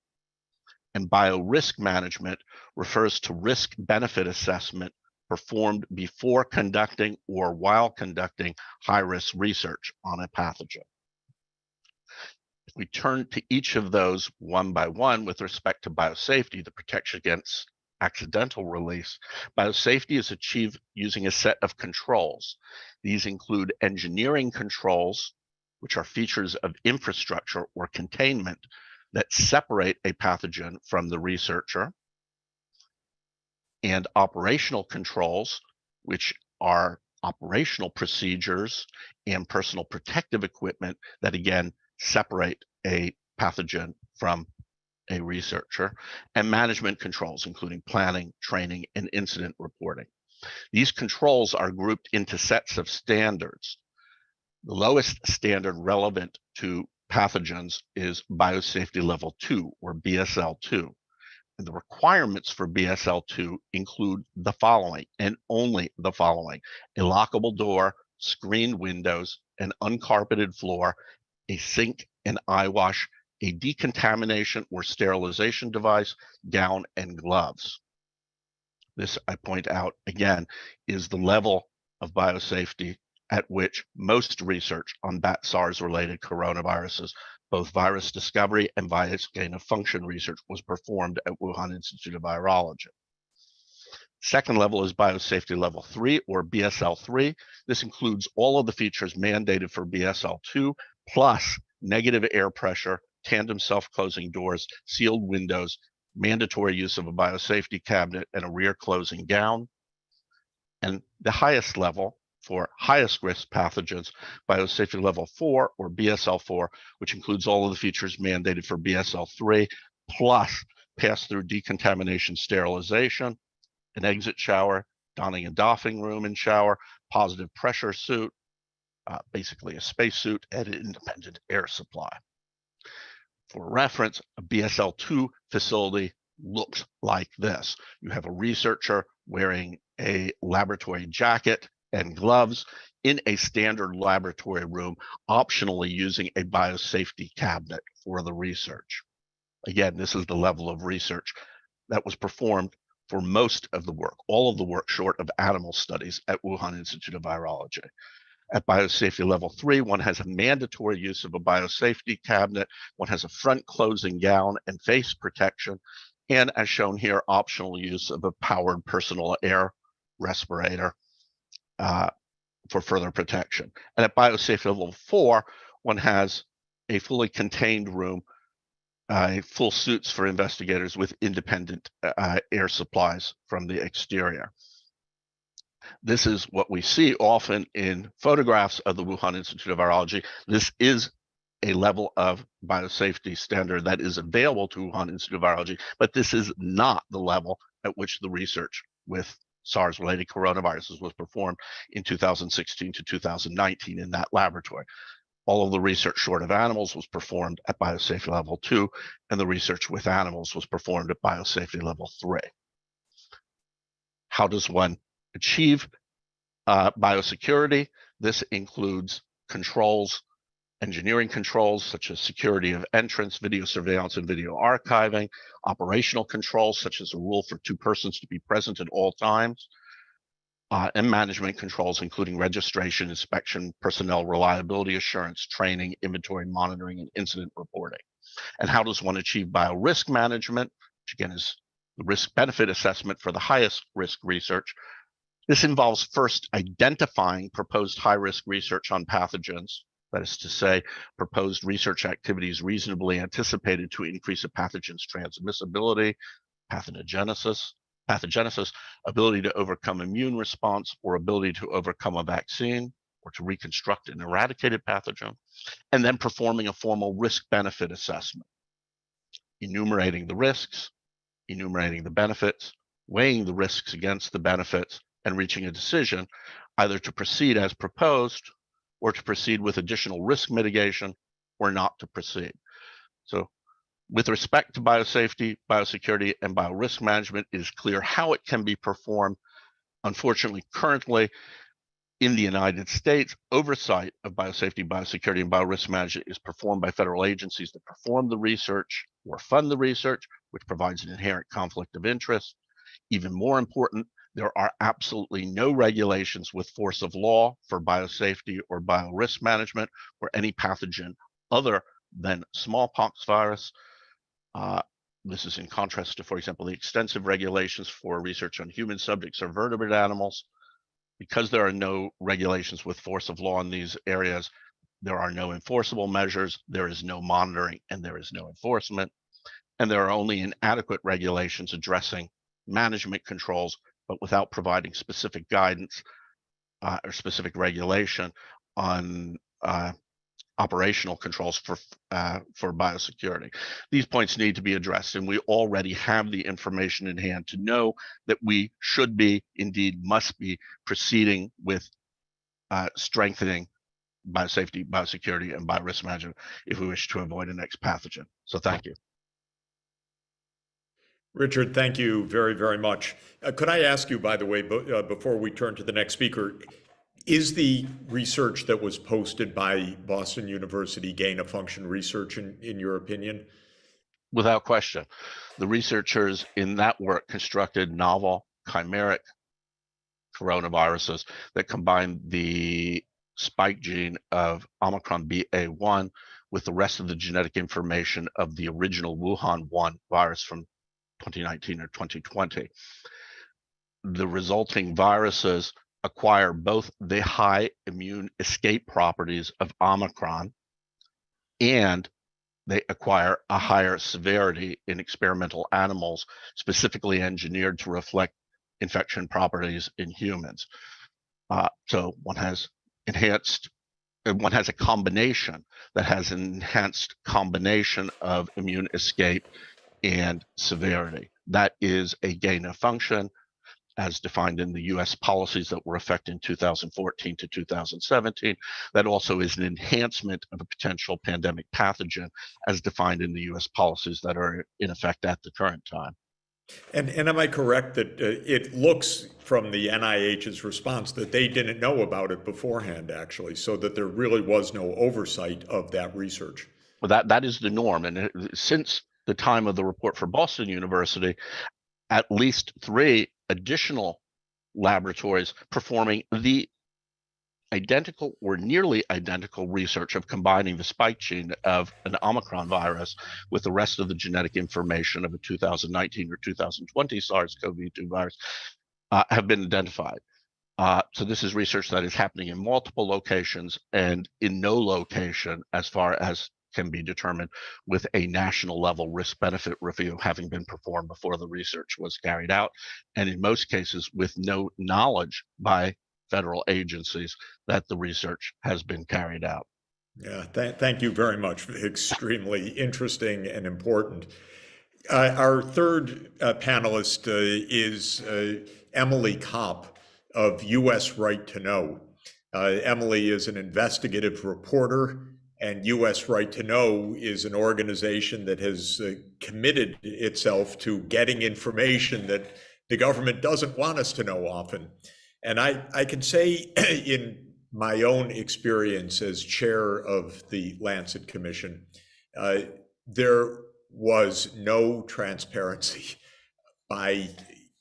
And biorisk management refers to risk-benefit assessment performed before conducting or while conducting high-risk research on a pathogen. If we turn to each of those one by one with respect to biosafety, the protection against accidental release, biosafety is achieved using a set of controls. These include engineering controls, which are features of infrastructure or containment that separate a pathogen from the researcher, and operational controls, which are operational procedures and personal protective equipment that, again, separate a pathogen from a researcher, and management controls, including planning, training, and incident reporting. These controls are grouped into sets of standards. The lowest standard relevant to pathogens is Biosafety Level 2, or BSL2. And the requirements for BSL2 include the following, and only the following: a lockable door, screened windows, an uncarpeted floor, a sink and eye wash, a decontamination or sterilization device, gown, and gloves. This, I point out again, is the level of biosafety at which most research on bat SARS-related coronaviruses, both virus discovery and virus gain-of-function research, was performed at Wuhan Institute of Virology. Second level is Biosafety Level 3, or BSL3. This includes all of the features mandated for BSL2, plus negative air pressure, tandem self-closing doors, sealed windows, mandatory use of a biosafety cabinet, and a rear closing gown. And the highest level for highest risk pathogens, Biosafety Level 4, or BSL4, which includes all of the features mandated for BSL3, plus pass-through decontamination sterilization, an exit shower, donning and doffing room and shower, positive pressure suit, basically a spacesuit, and an independent air supply. For reference, a BSL2 facility looks like this. You have a researcher wearing a laboratory jacket and gloves in a standard laboratory room, optionally using a biosafety cabinet for the research. Again, this is the level of research that was performed for most of the work, all of the work short of animal studies at Wuhan Institute of Virology. At Biosafety Level 3, one has a mandatory use of a biosafety cabinet, one has a front closing gown and face protection, and as shown here, optional use of a powered personal air respirator for further protection. And at Biosafety Level 4, one has a fully contained room full suits for investigators with independent air supplies from the exterior. This is what we see often in photographs of the Wuhan Institute of Virology. This is a level of biosafety standard that is available to Wuhan Institute of Virology, but this is not the level at which the research with SARS-related coronaviruses was performed in 2016 to 2019 in that laboratory. All of the research short of animals was performed at biosafety level 2, and the research with animals was performed at biosafety level 3. How does one achieve biosecurity? This includes controls, engineering controls such as security of entrance, video surveillance, and video archiving, operational controls such as a rule for 2 persons to be present at all times, and management controls including registration, inspection, personnel reliability assurance, training, inventory monitoring, and incident reporting. And how does one achieve biorisk management, which again is the risk-benefit assessment for the highest risk research? This involves first identifying proposed high-risk research on pathogens, that is to say, proposed research activities reasonably anticipated to increase a pathogen's transmissibility, pathogenesis, ability to overcome immune response, or ability to overcome a vaccine, or to reconstruct an eradicated pathogen, and then performing a formal risk-benefit assessment, enumerating the risks, enumerating the benefits, weighing the risks against the benefits, and reaching a decision either to proceed as proposed or to proceed with additional risk mitigation or not to proceed. So with respect to biosafety, biosecurity, and biorisk management, it is clear how it can be performed. Unfortunately, currently in the United States, oversight of biosafety, biosecurity, and biorisk management is performed by federal agencies that perform the research or fund the research, which provides an inherent conflict of interest. Even more important, there are absolutely no regulations with force of law for biosafety or biorisk management or any pathogen other than smallpox virus. This is in contrast to, for example, the extensive regulations for research on human subjects or vertebrate animals. Because there are no regulations with force of law in these areas, there are no enforceable measures, there is no monitoring, and there is no enforcement. And there are only inadequate regulations addressing management controls, but without providing specific guidance or specific regulation on operational controls for biosecurity. These points need to be addressed, and we already have the information in hand to know that we should be, indeed must be, proceeding with strengthening biosafety, biosecurity, and biorisk management if we wish to avoid a next pathogen. So thank you. Richard, thank you very, very much. Could I ask you, by the way, before we turn to the next speaker, is the research that was posted by Boston University gain-of-function research in your opinion? Without question. The researchers in that work constructed novel chimeric coronaviruses that combine the spike gene of Omicron BA1 with the rest of the genetic information of the original Wuhan 1 virus from 2019 or 2020. The resulting viruses acquire both the high immune escape properties of Omicron and they acquire a higher severity in experimental animals, specifically engineered to reflect infection properties in humans. So one has a combination that has an enhanced combination of immune escape and severity. That is a gain of function as defined in the US policies that were effective in 2014 to 2017. That also is an enhancement of a potential pandemic pathogen as defined in the US policies that are in effect at the current time. And am I correct that it looks from the NIH's response that they didn't know about it beforehand, actually, so that there really was no oversight of that research? Well, that is the norm. And since the time of the report for Boston University, at least 3 additional laboratories performing the identical or nearly identical research of combining the spike gene of an Omicron virus with the rest of the genetic information of a 2019 or 2020 SARS-CoV-2 virus have been identified. So this is research that is happening in multiple locations and in no location, as far as can be determined with a national level risk benefit review having been performed before the research was carried out, and in most cases with no knowledge by federal agencies that the research has been carried out. Yeah, thank you very much. Extremely interesting and important. Our third panelist is Emily Kopp of U.S. Right to Know. Emily is an investigative reporter, and U.S. Right to Know is an organization that has committed itself to getting information that the government doesn't want us to know often. And I can say in my own experience as chair of the Lancet Commission, there was no transparency by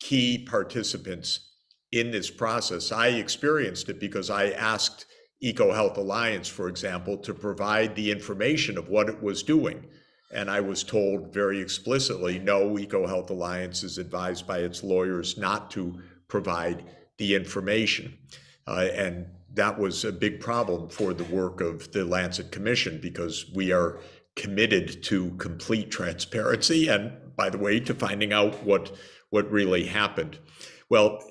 key participants in this process. I experienced it because I asked EcoHealth Alliance, for example, to provide the information of what it was doing. And I was told very explicitly, no, EcoHealth Alliance is advised by its lawyers not to provide the information. And that was a big problem for the work of the Lancet Commission, because we are committed to complete transparency and, by the way, to finding out what really happened. Well,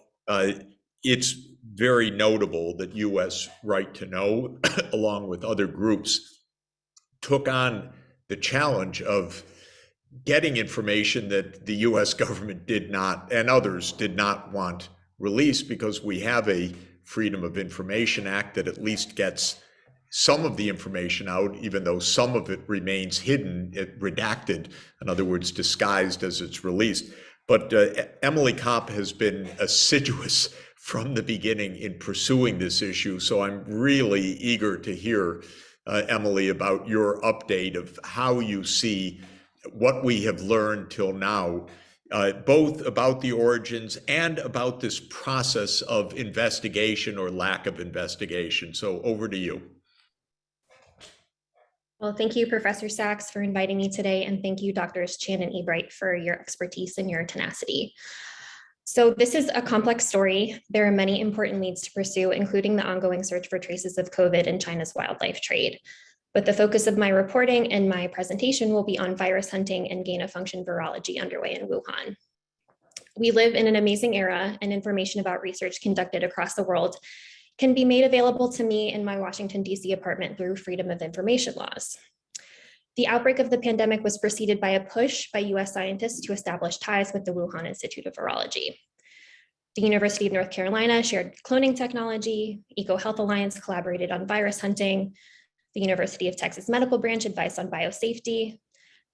it's very notable that U.S. Right to Know, along with other groups, took on the challenge of getting information that the U.S. government did not, and others did not want released, because we have a Freedom of Information Act that at least gets some of the information out, even though some of it remains hidden, redacted, in other words, disguised as it's released. But Emily Kopp has been assiduous from the beginning in pursuing this issue. So I'm really eager to hear, Emily, about your update of how you see what we have learned till now, both about the origins and about this process of investigation or lack of investigation. So over to you. Well, thank you, Professor Sachs, for inviting me today, and thank you, Drs. Chan and Ebright, for your expertise and your tenacity. So this is a complex story. There are many important leads to pursue, including the ongoing search for traces of COVID in China's wildlife trade. But the focus of my reporting and my presentation will be on virus hunting and gain-of-function virology underway in Wuhan. We live in an amazing era, and information about research conducted across the world can be made available to me in my Washington, D.C. apartment through Freedom of Information laws. The outbreak of the pandemic was preceded by a push by US scientists to establish ties with the Wuhan Institute of Virology. The University of North Carolina shared cloning technology, EcoHealth Alliance collaborated on virus hunting, the University of Texas Medical Branch advised on biosafety,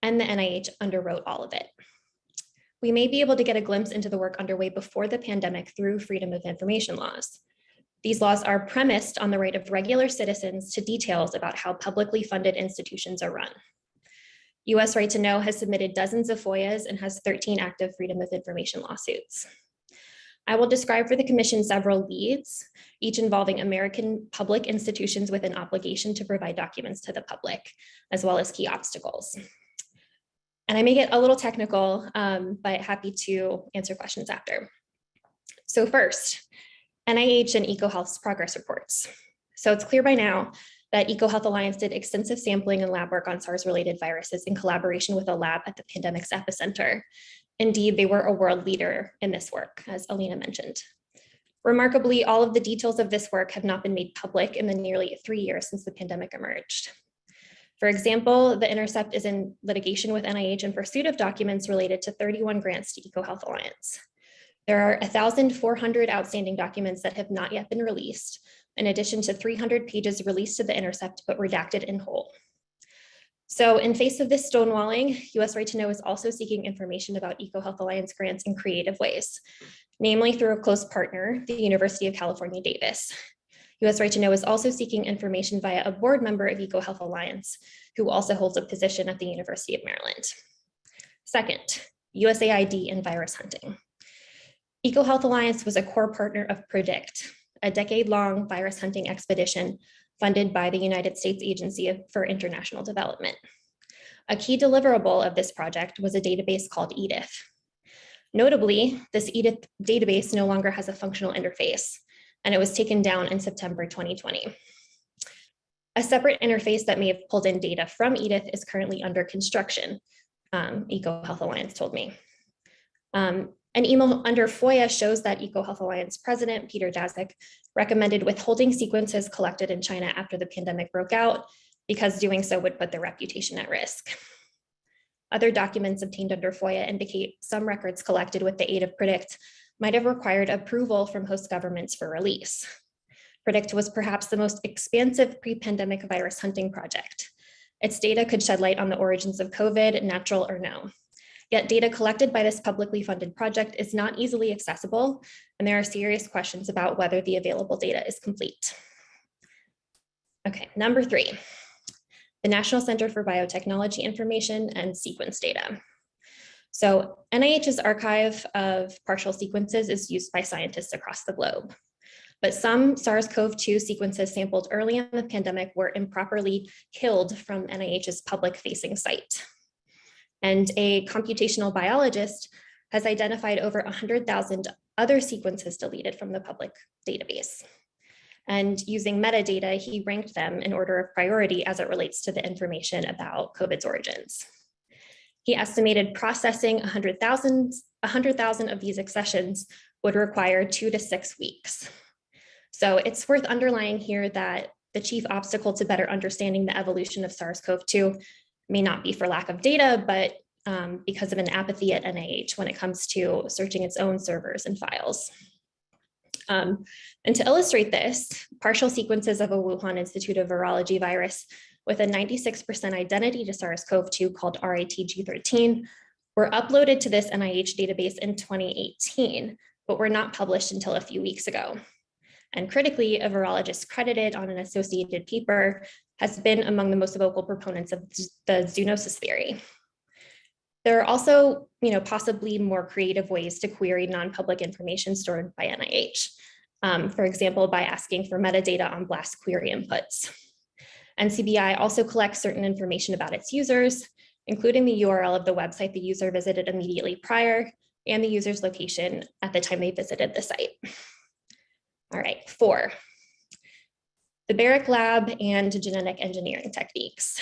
and the NIH underwrote all of it. We may be able to get a glimpse into the work underway before the pandemic through Freedom of Information laws. These laws are premised on the right of regular citizens to details about how publicly funded institutions are run. US Right to Know has submitted dozens of FOIAs and has 13 active Freedom of Information lawsuits. I will describe for the Commission several leads, each involving American public institutions with an obligation to provide documents to the public, as well as key obstacles. And I may get a little technical, but happy to answer questions after. So first, NIH and EcoHealth's progress reports. So it's clear by now that EcoHealth Alliance did extensive sampling and lab work on SARS-related viruses in collaboration with a lab at the pandemic's epicenter. Indeed, they were a world leader in this work, as Alina mentioned. Remarkably, all of the details of this work have not been made public in the nearly 3 years since the pandemic emerged. For example, The Intercept is in litigation with NIH in pursuit of documents related to 31 grants to EcoHealth Alliance. There are 1,400 outstanding documents that have not yet been released, in addition to 300 pages released to The Intercept but redacted in whole. So in face of this stonewalling, US Right to Know is also seeking information about EcoHealth Alliance grants in creative ways, namely through a close partner, the University of California, Davis. US Right to Know is also seeking information via a board member of EcoHealth Alliance, who also holds a position at the University of Maryland. Second, USAID and virus hunting. EcoHealth Alliance was a core partner of PREDICT, a decade-long virus hunting expedition funded by the United States Agency for International Development. A key deliverable of this project was a database called EDIF. Notably, this EDIF database no longer has a functional interface, and it was taken down in September 2020. A separate interface that may have pulled in data from Edith is currently under construction, EcoHealth Alliance told me. An email under FOIA shows that EcoHealth Alliance President Peter Daszak recommended withholding sequences collected in China after the pandemic broke out because doing so would put their reputation at risk. Other documents obtained under FOIA indicate some records collected with the aid of PREDICT might have required approval from host governments for release. PREDICT was perhaps the most expansive pre-pandemic virus hunting project. Its data could shed light on the origins of COVID, natural or no. Yet data collected by this publicly funded project is not easily accessible, and there are serious questions about whether the available data is complete. Okay, number 3, the National Center for Biotechnology Information and Sequence Data. So NIH's archive of partial sequences is used by scientists across the globe, but some SARS-CoV-2 sequences sampled early in the pandemic were improperly killed from NIH's public-facing site. And a computational biologist has identified over 100,000 other sequences deleted from the public database. And using metadata, he ranked them in order of priority as it relates to the information about COVID's origins. He estimated processing 100,000 of these accessions would require 2 to 6 weeks. So it's worth underlining here that the chief obstacle to better understanding the evolution of SARS-CoV-2 may not be for lack of data, but because of an apathy at NIH when it comes to searching its own servers and files. And to illustrate this, partial sequences of a Wuhan Institute of Virology virus with a 96% identity to SARS-CoV-2 called RATG13 were uploaded to this NIH database in 2018, but were not published until a few weeks ago. And critically, a virologist credited on an associated paper has been among the most vocal proponents of the zoonosis theory. There are also, possibly more creative ways to query non-public information stored by NIH. For example, by asking for metadata on blast query inputs. NCBI also collects certain information about its users, including the URL of the website the user visited immediately prior and the user's location at the time they visited the site. All right, 4, the Barrick Lab and genetic engineering techniques.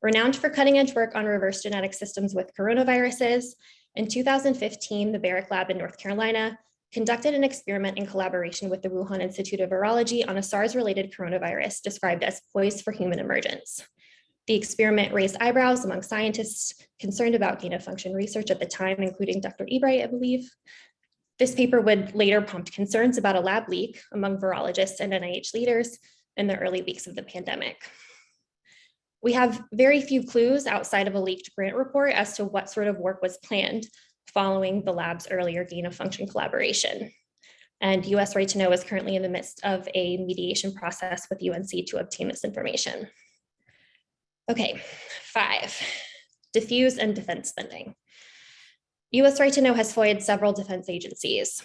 Renowned for cutting-edge work on reverse genetic systems with coronaviruses, in 2015, the Barrick Lab in North Carolina conducted an experiment in collaboration with the Wuhan Institute of Virology on a SARS-related coronavirus described as poised for human emergence. The experiment raised eyebrows among scientists concerned about gain-of-function research at the time, including Dr. Ebright, I believe. This paper would later prompt concerns about a lab leak among virologists and NIH leaders in the early weeks of the pandemic. We have very few clues outside of a leaked grant report as to what sort of work was planned following the lab's earlier gain-of-function collaboration. And US Right to Know is currently in the midst of a mediation process with UNC to obtain this information. Okay, 5, diffuse and defense spending. US Right to Know has FOIA'd several defense agencies.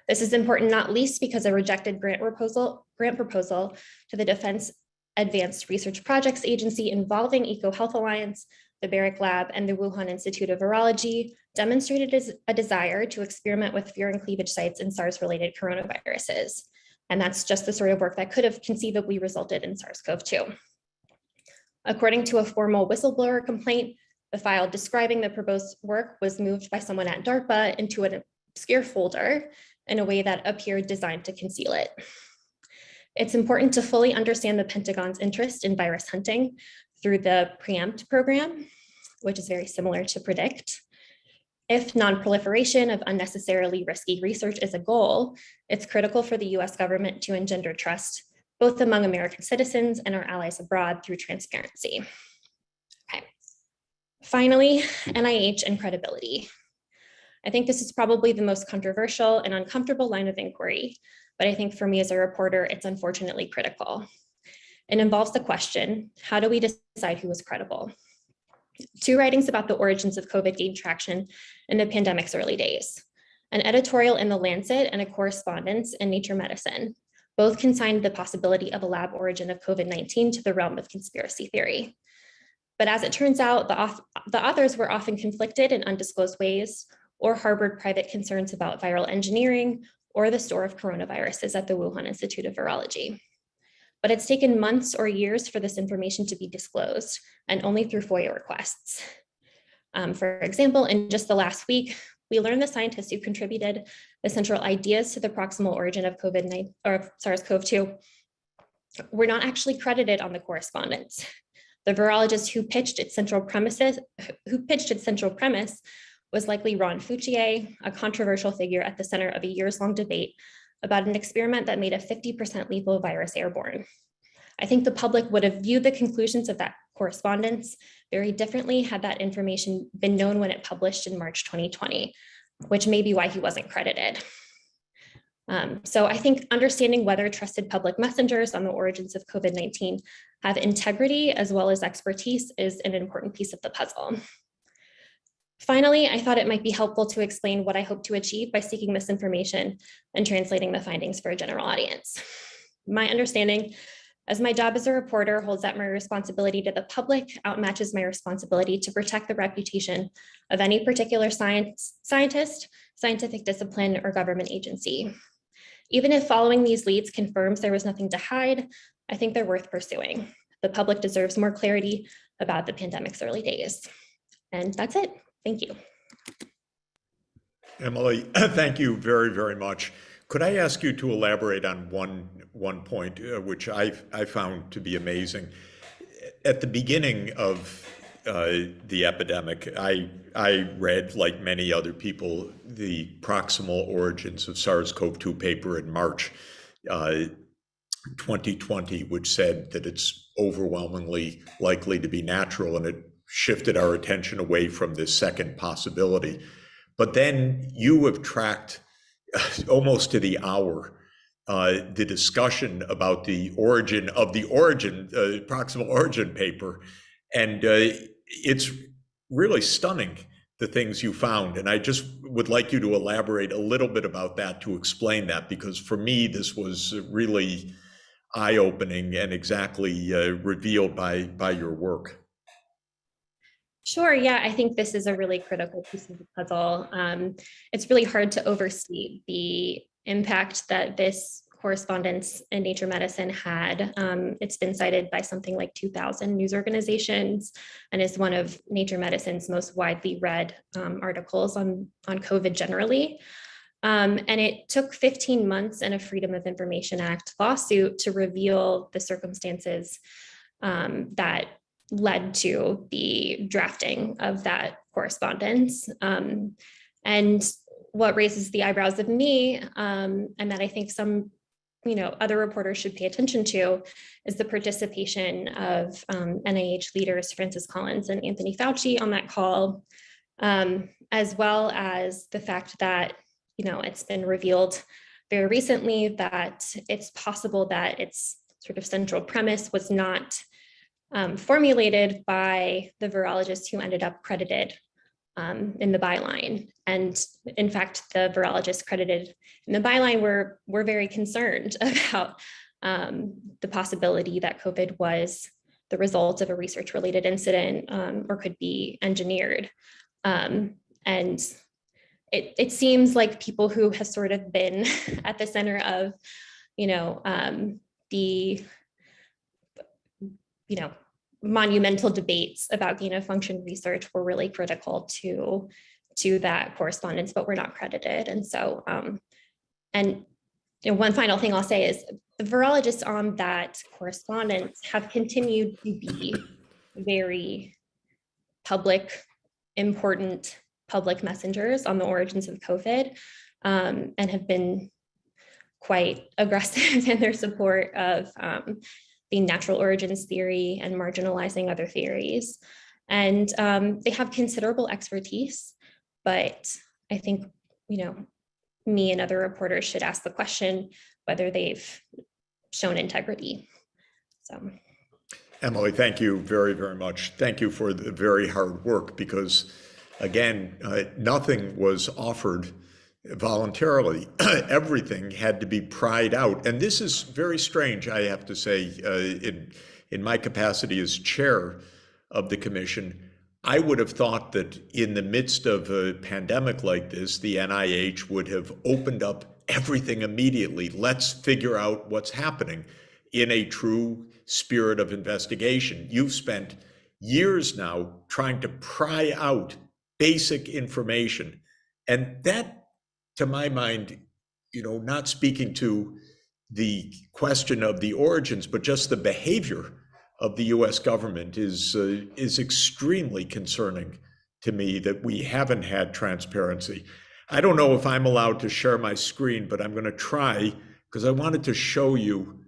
This is important not least because a rejected grant proposal to the Defense Advanced Research Projects Agency involving EcoHealth Alliance, the Barrick Lab, and the Wuhan Institute of Virology demonstrated a desire to experiment with furin cleavage sites in SARS-related coronaviruses. And that's just the sort of work that could have conceivably resulted in SARS-CoV-2. According to a formal whistleblower complaint, the file describing the proposed work was moved by someone at DARPA into an obscure folder in a way that appeared designed to conceal it. It's important to fully understand the Pentagon's interest in virus hunting through the PREEMPT program, which is very similar to PREDICT. If non-proliferation of unnecessarily risky research is a goal, it's critical for the US government to engender trust, both among American citizens and our allies abroad through transparency. Okay. Finally, NIH and credibility. I think this is probably the most controversial and uncomfortable line of inquiry, but I think for me as a reporter, it's unfortunately critical. It involves the question, how do we decide who is credible? 2 writings about the origins of COVID gained traction in the pandemic's early days. An editorial in The Lancet and a correspondence in Nature Medicine. Both consigned the possibility of a lab origin of COVID-19 to the realm of conspiracy theory. But as it turns out, the authors were often conflicted in undisclosed ways or harbored private concerns about viral engineering or the store of coronaviruses at the Wuhan Institute of Virology. but it's taken months or years for this information to be disclosed, and only through FOIA requests. For example, in just the last week, we learned the scientists who contributed the central ideas to the proximal origin of COVID-19 or SARS-CoV-2 were not actually credited on the correspondence. The virologist who pitched its central premise was likely Ron Fouchier, a controversial figure at the center of a years-long debate about an experiment that made a 50% lethal virus airborne. I think the public would have viewed the conclusions of that correspondence very differently had that information been known when it published in March 2020, which may be why he wasn't credited. So I think understanding whether trusted public messengers on the origins of COVID-19 have integrity as well as expertise is an important piece of the puzzle. Finally, I thought it might be helpful to explain what I hope to achieve by seeking this information and translating the findings for a general audience. My understanding, as my job as a reporter holds that my responsibility to the public outmatches my responsibility to protect the reputation of any particular scientist, scientific discipline, or government agency. Even if following these leads confirms there was nothing to hide, I think they're worth pursuing. The public deserves more clarity about the pandemic's early days. And that's it. Thank you. Emily, thank you very, very much. Could I ask you to elaborate on one point, which I found to be amazing? At the beginning of the epidemic, I read, like many other people, the proximal origins of SARS-CoV-2 paper in March 2020, which said that it's overwhelmingly likely to be natural, and it shifted our attention away from this second possibility. But then you have tracked almost to the hour the discussion about the origin of the proximal origin paper, and it's really stunning, the things you found. And I just would like you to elaborate a little bit about that, to explain that, because for me, this was really eye-opening and exactly revealed by your work. Sure, yeah, I think this is a really critical piece of the puzzle. It's really hard to overstate the impact that this correspondence in Nature Medicine had. It's been cited by something like 2,000 news organizations and is one of Nature Medicine's most widely read articles on COVID generally. And it took 15 months and a Freedom of Information Act lawsuit to reveal the circumstances that led to the drafting of that correspondence. And what raises the eyebrows of me, and that I think some other reporters should pay attention to, is the participation of NIH leaders Francis Collins and Anthony Fauci on that call, as well as the fact that it's been revealed very recently that it's possible that its sort of central premise was not formulated by the virologists who ended up credited in the byline. And in fact, the virologists credited in the byline were very concerned about the possibility that COVID was the result of a research-related incident or could be engineered. And it seems like people who have sort of been at the center of, the monumental debates about gain-of-function research were really critical to that correspondence, but were not credited. And so, one final thing I'll say is the virologists on that correspondence have continued to be very important public messengers on the origins of COVID, and have been quite aggressive in their support of the natural origins theory and marginalizing other theories. And they have considerable expertise, but I think, me and other reporters should ask the question whether they've shown integrity. So, Emily, thank you very, very much. Thank you for the very hard work, because again, nothing was offered voluntarily. Everything had to be pried out. And this is very strange, I have to say, in my capacity as chair of the commission. I would have thought that in the midst of a pandemic like this, the NIH would have opened up everything immediately. Let's figure out what's happening. in a true spirit of investigation. You've spent years now trying to pry out basic information. And that, to my mind, not speaking to the question of the origins, but just the behavior of the US government is extremely concerning to me, that we haven't had transparency. I don't know if I'm allowed to share my screen, but I'm going to try, because I wanted to show you,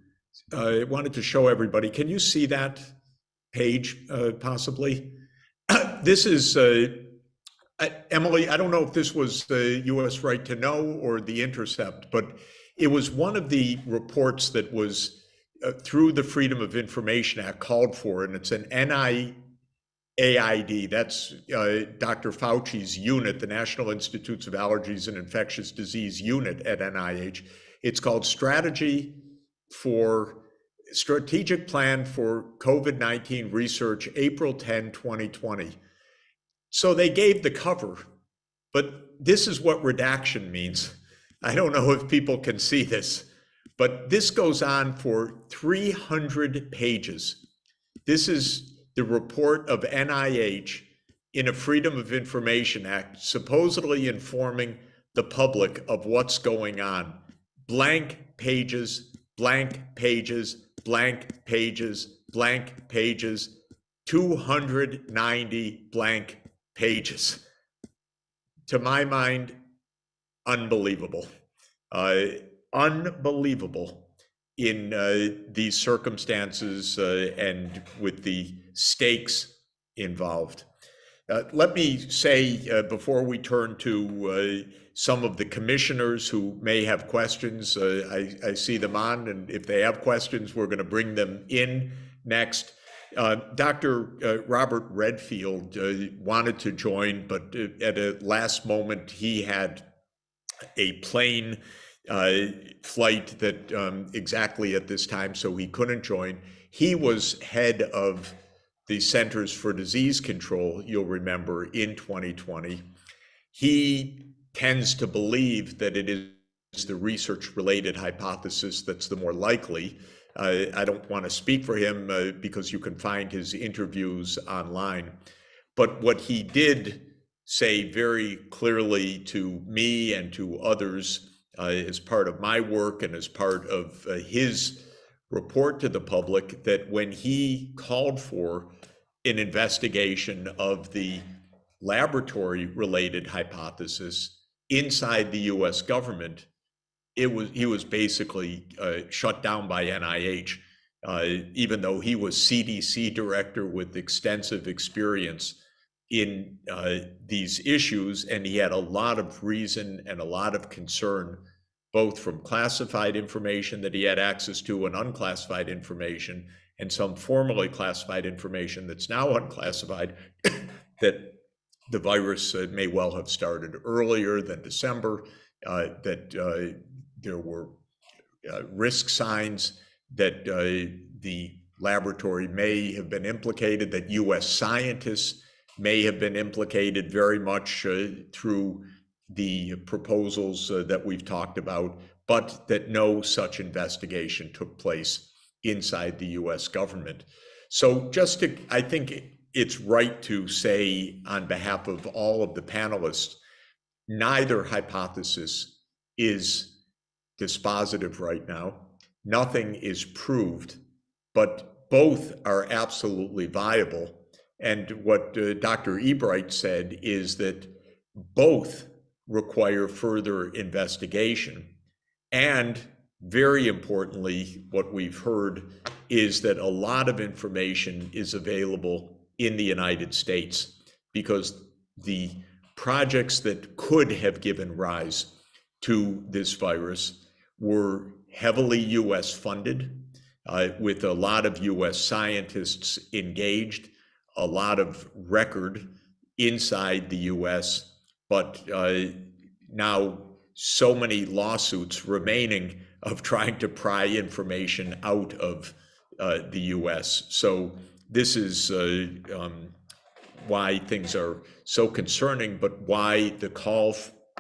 I wanted to show everybody. Can you see that page possibly? This is, Emily, I don't know if this was the US Right to Know or The Intercept, but it was one of the reports that was through the Freedom of Information Act called for, and it's an NIAID, that's Dr. Fauci's unit, the National Institutes of Allergies and Infectious Disease unit at NIH. It's called Strategic Plan for COVID-19 Research, April 10, 2020. So they gave the cover, but this is what redaction means. I don't know if people can see this, but this goes on for 300 pages. This is the report of NIH in a Freedom of Information Act, supposedly informing the public of what's going on. Blank pages, blank pages, blank pages, blank pages, 290 blank pages. To my mind, unbelievable. Unbelievable in these circumstances and with the stakes involved. Let me say, before we turn to some of the commissioners who may have questions, I see them on, and if they have questions, we're going to bring them in next. Dr. Robert Redfield wanted to join, but at a last moment, he had a plane flight that exactly at this time, so he couldn't join. He was head of the Centers for Disease Control, you'll remember, in 2020. He tends to believe that it is the research-related hypothesis that's the more likely. I don't want to speak for him because you can find his interviews online. But what he did say very clearly to me and to others as part of my work and as part of his report to the public, that when he called for an investigation of the laboratory-related hypothesis inside the US government, he was basically shut down by NIH, even though he was CDC director with extensive experience in these issues, and he had a lot of reason and a lot of concern, both from classified information that he had access to and unclassified information, and some formally classified information that's now unclassified, that the virus may well have started earlier than December, that there were risk signs that the laboratory may have been implicated, that US scientists may have been implicated very much through the proposals that we've talked about, but that no such investigation took place inside the US government. So I think it's right to say on behalf of all of the panelists, neither hypothesis is dispositive right now. Nothing is proved, but both are absolutely viable. And what Dr. Ebright said is that both require further investigation. And very importantly, what we've heard is that a lot of information is available in the United States, because the projects that could have given rise to this virus were heavily US funded, with a lot of US scientists engaged, a lot of record inside the US, but now so many lawsuits remaining of trying to pry information out of the US. So this is why things are so concerning, but why the call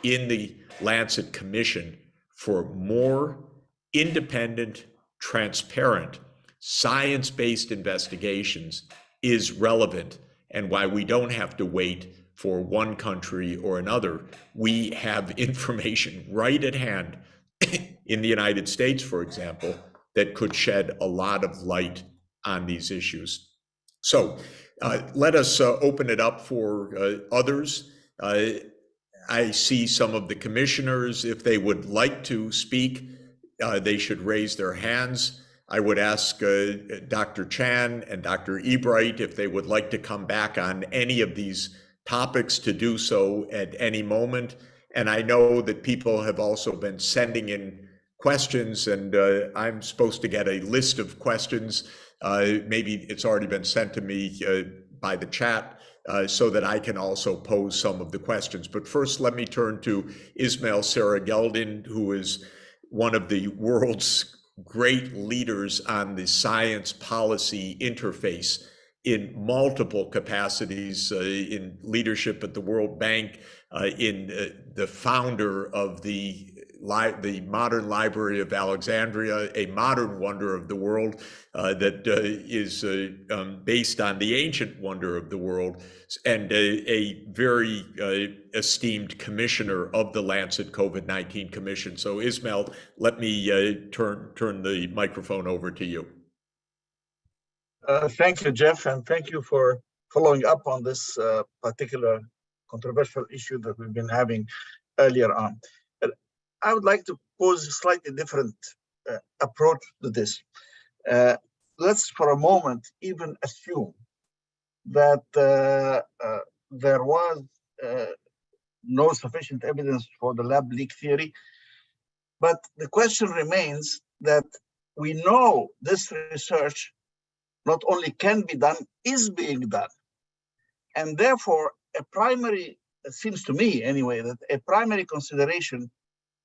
in the Lancet Commission for more independent, transparent, science-based investigations is relevant, and why we don't have to wait for one country or another. We have information right at hand in the United States, for example, that could shed a lot of light on these issues. So let us open it up for others. I see some of the commissioners, if they would like to speak, they should raise their hands. I would ask Dr. Chan and Dr. Ebright if they would like to come back on any of these topics to do so at any moment. And I know that people have also been sending in questions, and I'm supposed to get a list of questions. Maybe it's already been sent to me by the chat, so that I can also pose some of the questions. But first, let me turn to Ismail Sarageldin, who is one of the world's great leaders on the science policy interface in multiple capacities, in leadership at the World Bank, in the founder of the Modern Library of Alexandria, a modern wonder of the world that is based on the ancient wonder of the world, and a very esteemed commissioner of the Lancet COVID-19 Commission. So Ismail, let me turn the microphone over to you. Thank you, Jeff, and thank you for following up on this particular controversial issue that we've been having earlier on. I would like to pose a slightly different approach to this. Let's for a moment even assume that there was no sufficient evidence for the lab leak theory, but the question remains that we know this research not only can be done, is being done. And therefore, it seems to me anyway, that a primary consideration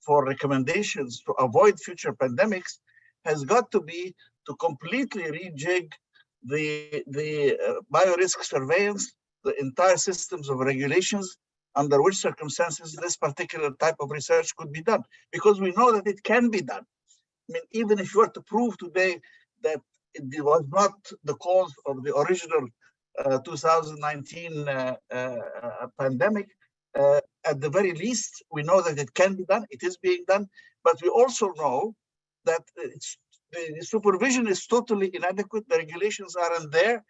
for recommendations to avoid future pandemics has got to be to completely rejig the biorisk surveillance, the entire systems of regulations under which circumstances this particular type of research could be done, because we know that it can be done. I mean, even if you were to prove today that it was not the cause of the original 2019 pandemic, at the very least, we know that it can be done, it is being done, but we also know that the supervision is totally inadequate, the regulations aren't there,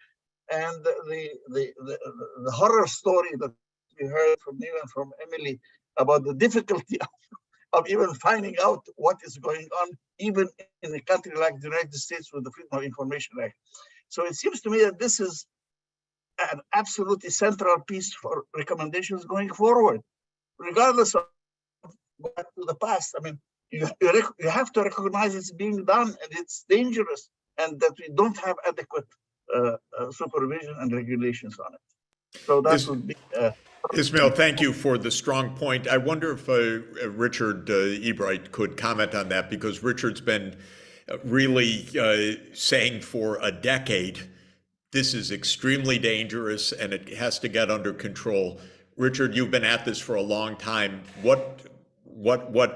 and the horror story that we heard from you and from Emily about the difficulty of even finding out what is going on, even in a country like the United States with the Freedom of Information Act. So it seems to me that this is an absolutely central piece for recommendations going forward, regardless of back to the past. I mean, you have to recognize it's being done and it's dangerous, and that we don't have adequate supervision and regulations on it. So that would be. Ismail, thank you for the strong point. I wonder if Richard Ebright could comment on that, because Richard's been really saying for a decade, this is extremely dangerous and it has to get under control. Richard, you've been at this for a long time. What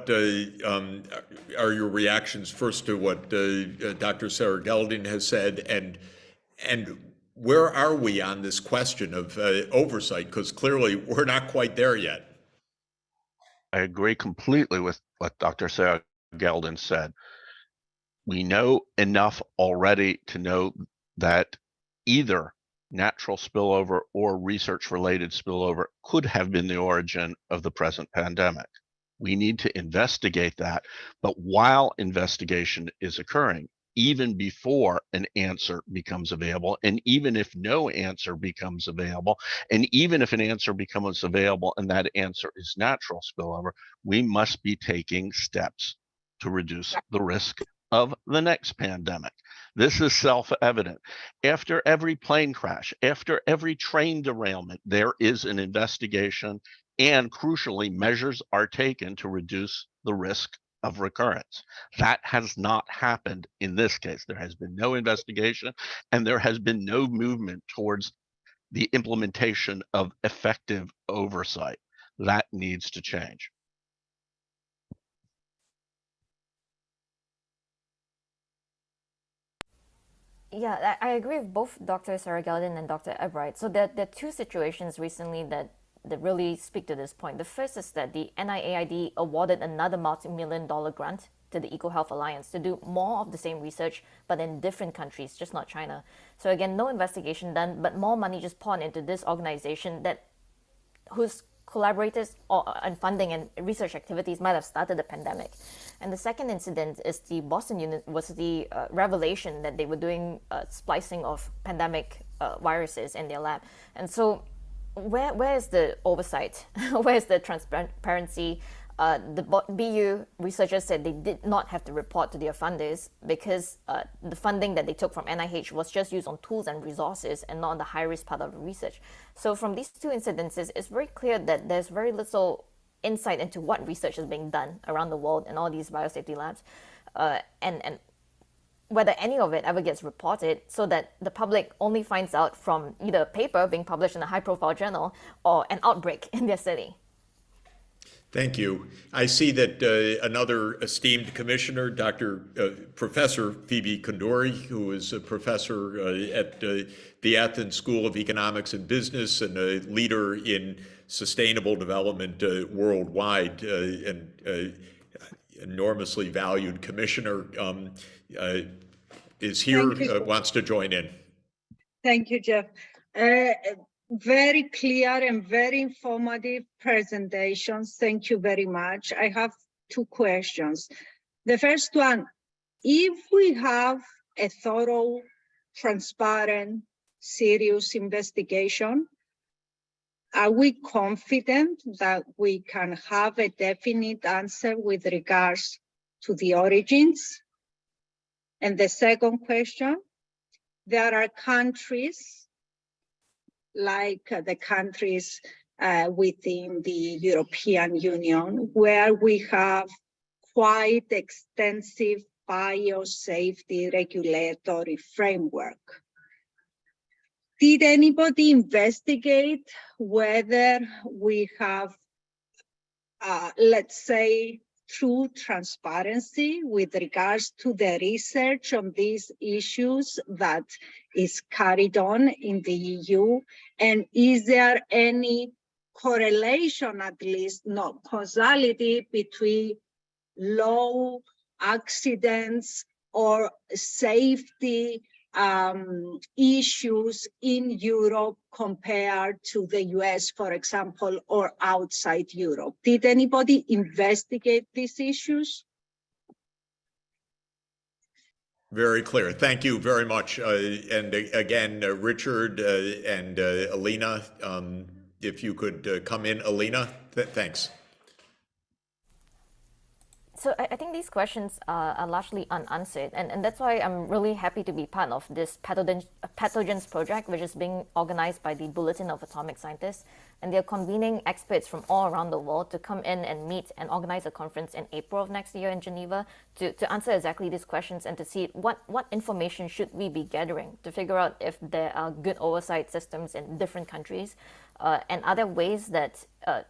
are your reactions first to what Dr. Sarageldin has said, and where are we on this question of oversight? Because clearly we're not quite there yet. I agree completely with what Dr. Sarageldin said. We know enough already to know that either natural spillover or research-related spillover could have been the origin of the present pandemic. We need to investigate that, but while investigation is occurring, even before an answer becomes available, and even if no answer becomes available, and even if an answer becomes available and that answer is natural spillover, we must be taking steps to reduce the risk of the next pandemic. This is self-evident. After every plane crash, after every train derailment, there is an investigation, and crucially, measures are taken to reduce the risk of recurrence. That has not happened in this case. There has been no investigation, and there has been no movement towards the implementation of effective oversight. That needs to change. Yeah, I agree with both Dr. Sarageldin and Dr. Ebright. So there are two situations recently that really speak to this point. The first is that the NIAID awarded another multi-million-dollar grant to the EcoHealth Alliance to do more of the same research, but in different countries, just not China. So again, no investigation done, but more money just poured into this organization that whose collaborators and funding and research activities might have started the pandemic. And the second incident is the Boston University revelation that they were doing splicing of pandemic viruses in their lab. And so where is the oversight? Where is the transparency? The BU researchers said they did not have to report to their funders because the funding that they took from NIH was just used on tools and resources and not on the high-risk part of the research. So from these two incidences, it's very clear that there's very little insight into what research is being done around the world in all these biosafety labs, and whether any of it ever gets reported so that the public only finds out from either a paper being published in a high-profile journal or an outbreak in their city. Thank you. I see that another esteemed commissioner, Professor Phoebe Kondori, who is a professor at the Athens School of Economics and Business and a leader in sustainable development worldwide, and enormously valued commissioner, is here, wants to join in. Thank you, Jeff. Very clear and very informative presentations. Thank you very much. I have two questions. The first one, if we have a thorough, transparent, serious investigation, are we confident that we can have a definite answer with regards to the origins? And the second question, there are countries like the countries within the European Union, where we have quite extensive biosafety regulatory framework. Did anybody investigate whether we have, let's say, true transparency with regards to the research on these issues that is carried on in the EU? And is there any correlation, at least not causality, between low accidents or safety issues in Europe compared to the US, for example, or outside Europe? Did anybody investigate these issues? Very clear. Thank you very much. And again, Richard and Alina, if you could come in, Alina, thanks. So I think these questions are largely unanswered, and that's why I'm really happy to be part of this pathogens project, which is being organized by the Bulletin of Atomic Scientists, and they're convening experts from all around the world to come in and meet and organize a conference in April of next year in Geneva to answer exactly these questions and to see what information should we be gathering to figure out if there are good oversight systems in different countries, and other ways that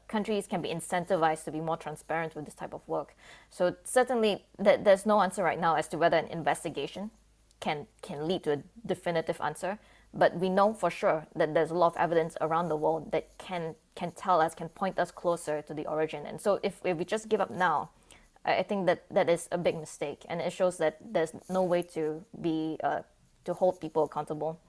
countries can be incentivized to be more transparent with this type of work. So certainly there's no answer right now as to whether an investigation can lead to a definitive answer, but we know for sure that there's a lot of evidence around the world that can tell us, can point us closer to the origin. And so if we just give up now, I think that is a big mistake, and it shows that there's no way to be to hold people accountable,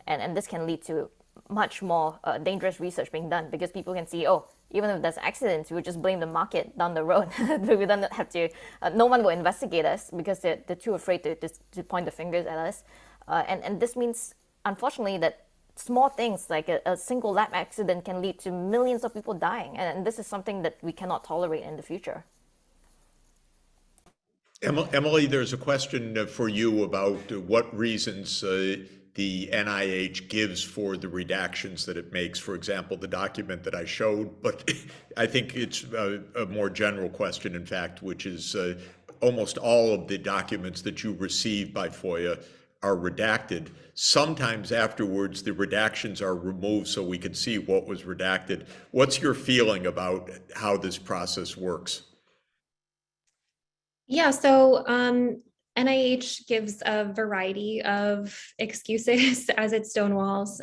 and this can lead to much more dangerous research being done, because people can see, oh, even if there's accidents, we would just blame the market down the road. We don't have to, no one will investigate us because they're too afraid to point the fingers at us. And this means, unfortunately, that small things like a single lab accident can lead to millions of people dying. And this is something that we cannot tolerate in the future. Emily, there's a question for you about what reasons the NIH gives for the redactions that it makes. For example, the document that I showed, but I think it's a more general question, in fact, which is almost all of the documents that you receive by FOIA are redacted. Sometimes afterwards, the redactions are removed so we can see what was redacted. What's your feeling about how this process works? Yeah, so NIH gives a variety of excuses as it stonewalls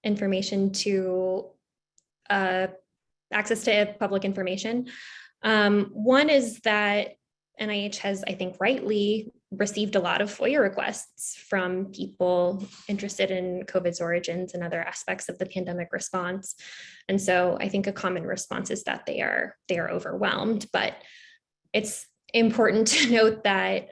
information to access to public information. One is that NIH has, I think, rightly received a lot of FOIA requests from people interested in COVID's origins and other aspects of the pandemic response. And so I think a common response is that they are overwhelmed, but it's important to note that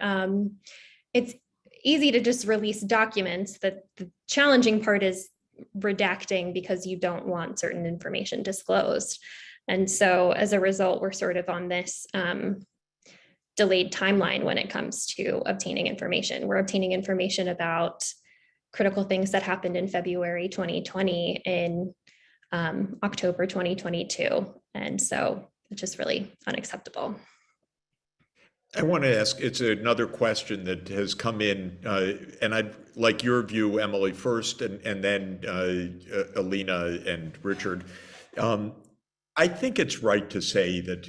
it's easy to just release documents. That the challenging part is redacting because you don't want certain information disclosed. And so as a result, we're sort of on this delayed timeline when it comes to obtaining information. We're obtaining information about critical things that happened in February 2020 in October 2022. And so it's just really unacceptable. I want to ask, it's another question that has come in, and I'd like your view, Emily, first, and then Alina and Richard. I think it's right to say that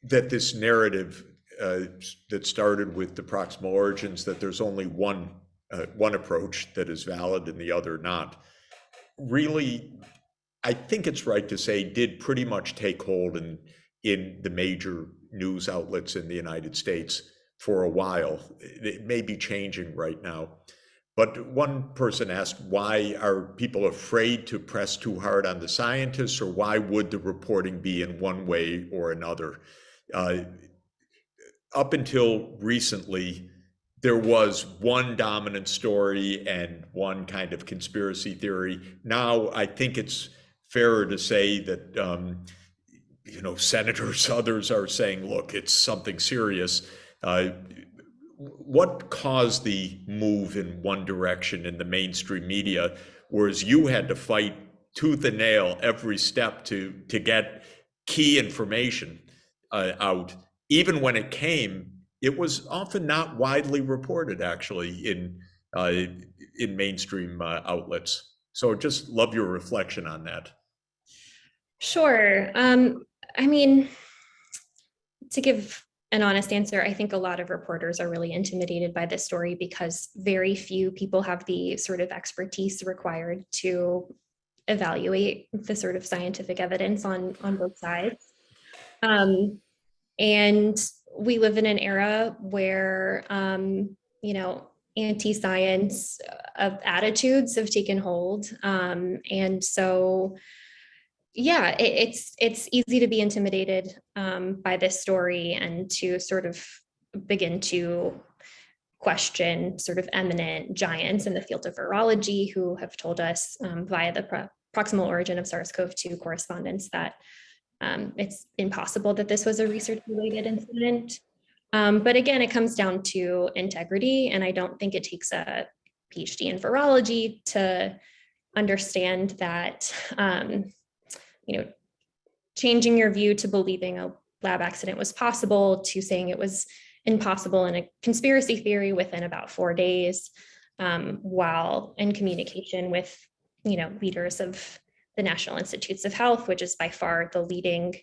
that this narrative that started with the proximal origins, that there's only one approach that is valid and the other not, really, I think it's right to say did pretty much take hold in the major news outlets in the United States for a while. It may be changing right now. But one person asked, why are people afraid to press too hard on the scientists, or why would the reporting be in one way or another? Up until recently, there was one dominant story and one kind of conspiracy theory. Now, I think it's fairer to say that senators, others are saying, look, it's something serious. What caused the move in one direction in the mainstream media, whereas you had to fight tooth and nail every step to get key information out? Even when it came, it was often not widely reported, actually, in mainstream outlets. So just love your reflection on that. Sure. I mean, to give an honest answer, I think a lot of reporters are really intimidated by this story because very few people have the sort of expertise required to evaluate the sort of scientific evidence on both sides. And we live in an era where, anti-science attitudes have taken hold. And so, yeah, it's easy to be intimidated by this story and to sort of begin to question sort of eminent giants in the field of virology who have told us via the proximal origin of SARS-CoV-2 correspondence that it's impossible that this was a research-related incident. But again, it comes down to integrity, and I don't think it takes a PhD in virology to understand that changing your view to believing a lab accident was possible to saying it was impossible in a conspiracy theory within about 4 days, while in communication with leaders of the National Institutes of Health, which is by far the leading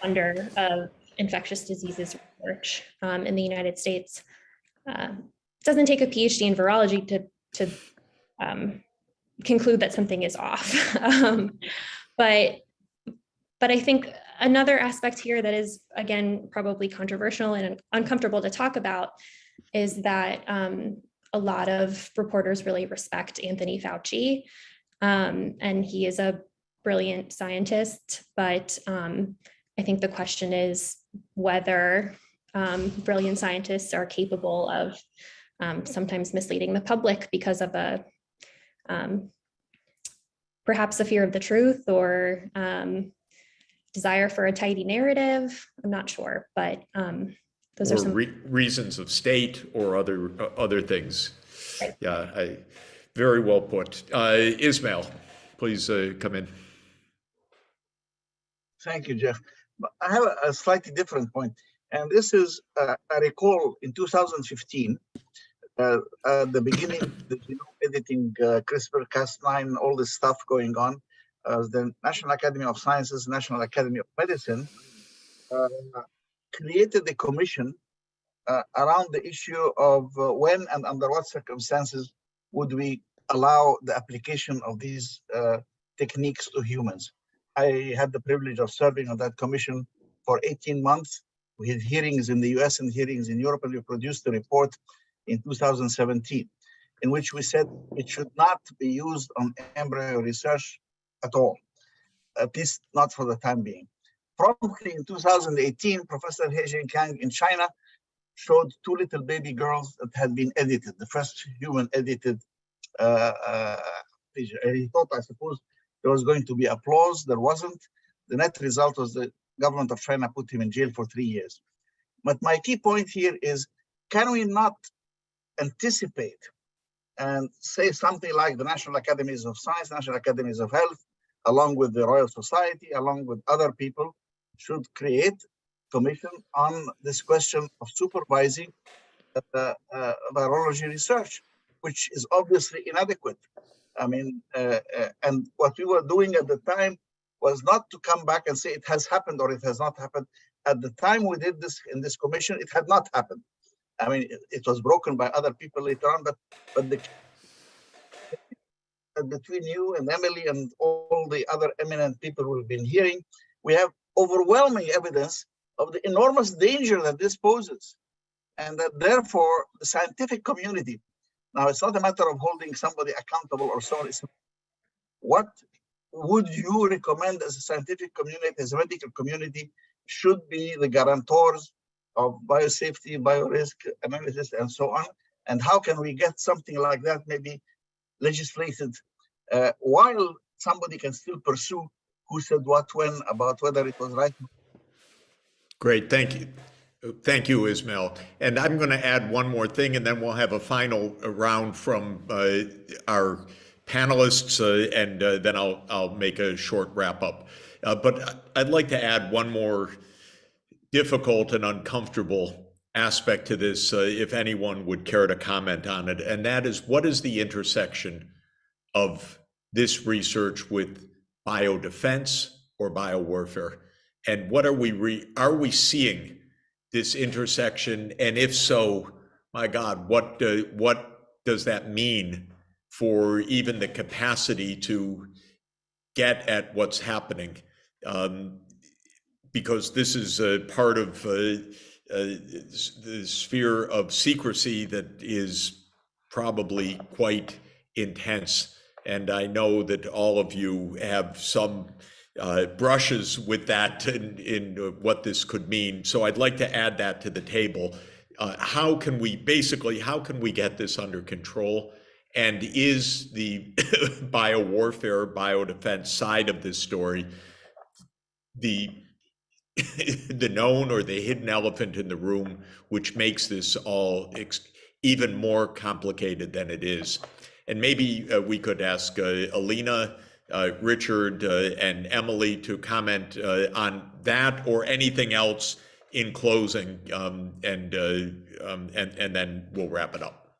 funder of infectious diseases research in the United States. It doesn't take a PhD in virology to conclude that something is off. But I think another aspect here that is, again, probably controversial and uncomfortable to talk about is that a lot of reporters really respect Anthony Fauci. And he is a brilliant scientist, but I think the question is whether brilliant scientists are capable of sometimes misleading the public because of perhaps a fear of the truth or desire for a tidy narrative. I'm not sure, but those are some reasons of state or other things. Right. Yeah, very well put. Ismail, please come in. Thank you, Jeff. I have a slightly different point, and this is I recall in 2015. The beginning, the editing, CRISPR-Cas9, all this stuff going on, the National Academy of Sciences, National Academy of Medicine created a commission around the issue of when and under what circumstances would we allow the application of these techniques to humans. I had the privilege of serving on that commission for 18 months. We had hearings in the US and hearings in Europe, and we produced a report in 2017 in which we said it should not be used on embryo research at all, at least not for the time being. Promptly in 2018, Professor He Jiankang in China showed two little baby girls that had been edited, the first human edited and he thought, I suppose, there was going to be applause. There wasn't. The net result was the government of China put him in jail for 3 years. But my key point here is, can we not anticipate and say something like the National Academies of Science, National Academies of Health, along with the Royal Society, along with other people, should create a commission on this question of supervising virology research, which is obviously inadequate. I mean, and what we were doing at the time was not to come back and say it has happened or it has not happened. At the time we did this in this commission, it had not happened. I mean, it was broken by other people later on, but the between you and Emily and all the other eminent people we've been hearing, we have overwhelming evidence of the enormous danger that this poses, and that therefore the scientific community, now it's not a matter of holding somebody accountable or so on, it's what would you recommend as a scientific community, as a medical community, should be the guarantors of biosafety, biorisk analysis, and so on, and how can we get something like that maybe legislated while somebody can still pursue who said what when about whether it was right. Great, thank you. Thank you, Ismail. And I'm going to add one more thing, and then we'll have a final round from our panelists, and then I'll make a short wrap up. But I'd like to add one more difficult and uncomfortable aspect to this, if anyone would care to comment on it, and that is, what is the intersection of this research with biodefense or biowarfare? And what are we seeing this intersection? And if so, my God, what does that mean for even the capacity to get at what's happening? Because this is a part of the sphere of secrecy that is probably quite intense. And I know that all of you have some brushes with that in what this could mean. So I'd like to add that to the table. How can we get this under control? And is the biowarfare, biodefense side of this story the known or the hidden elephant in the room, which makes this all even more complicated than it is? And maybe we could ask Alina, Richard, and Emily to comment on that or anything else in closing, and then we'll wrap it up.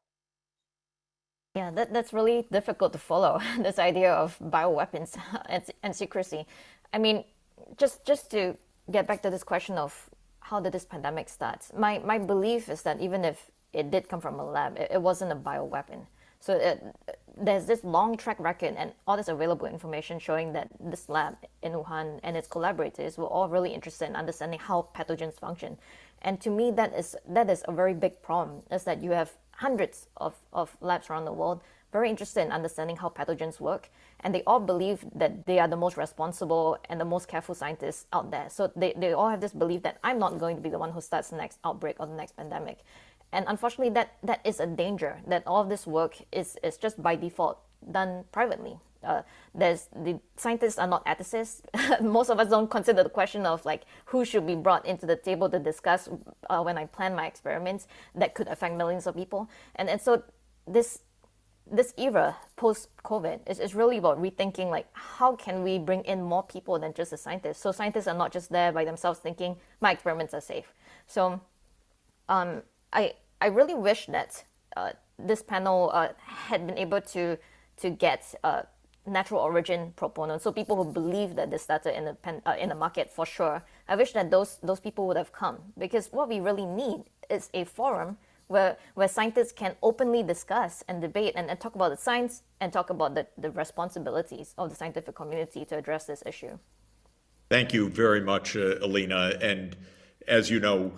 Yeah, that's really difficult to follow, this idea of bioweapons and secrecy. I mean, just to get back to this question of how did this pandemic start, my belief is that even if it did come from a lab, it wasn't a bioweapon. So there's this long track record and all this available information showing that this lab in Wuhan and its collaborators were all really interested in understanding how pathogens function. And to me, that is a very big problem, is that you have hundreds of labs around the world very interested in understanding how pathogens work, and they all believe that they are the most responsible and the most careful scientists out there. So they all have this belief that I'm not going to be the one who starts the next outbreak or the next pandemic. And unfortunately, that is a danger, that all of this work is just by default done privately. The scientists are not ethicists. Most of us don't consider the question of like who should be brought into the table to discuss when I plan my experiments that could affect millions of people. And so this era post-COVID is really about rethinking, like, how can we bring in more people than just the scientists? So scientists are not just there by themselves thinking my experiments are safe. So I really wish that this panel had been able to get natural origin proponents, so people who believe that this started in the market for sure. I wish that those people would have come, because what we really need is a forum where scientists can openly discuss and debate and talk about the science and talk about the responsibilities of the scientific community to address this issue. Thank you very much, Alina. And as you know,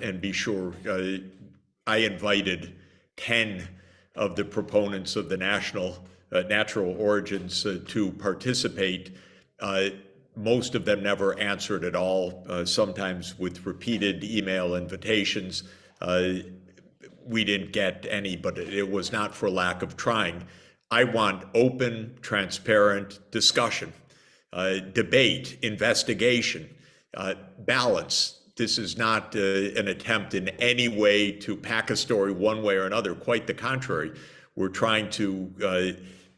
and be sure, I invited 10 of the proponents of the natural origins to participate. Most of them never answered at all, sometimes with repeated email invitations. We didn't get any, but it was not for lack of trying. I want open, transparent discussion, debate, investigation, balance. This is not an attempt in any way to pack a story one way or another. Quite the contrary. We're trying to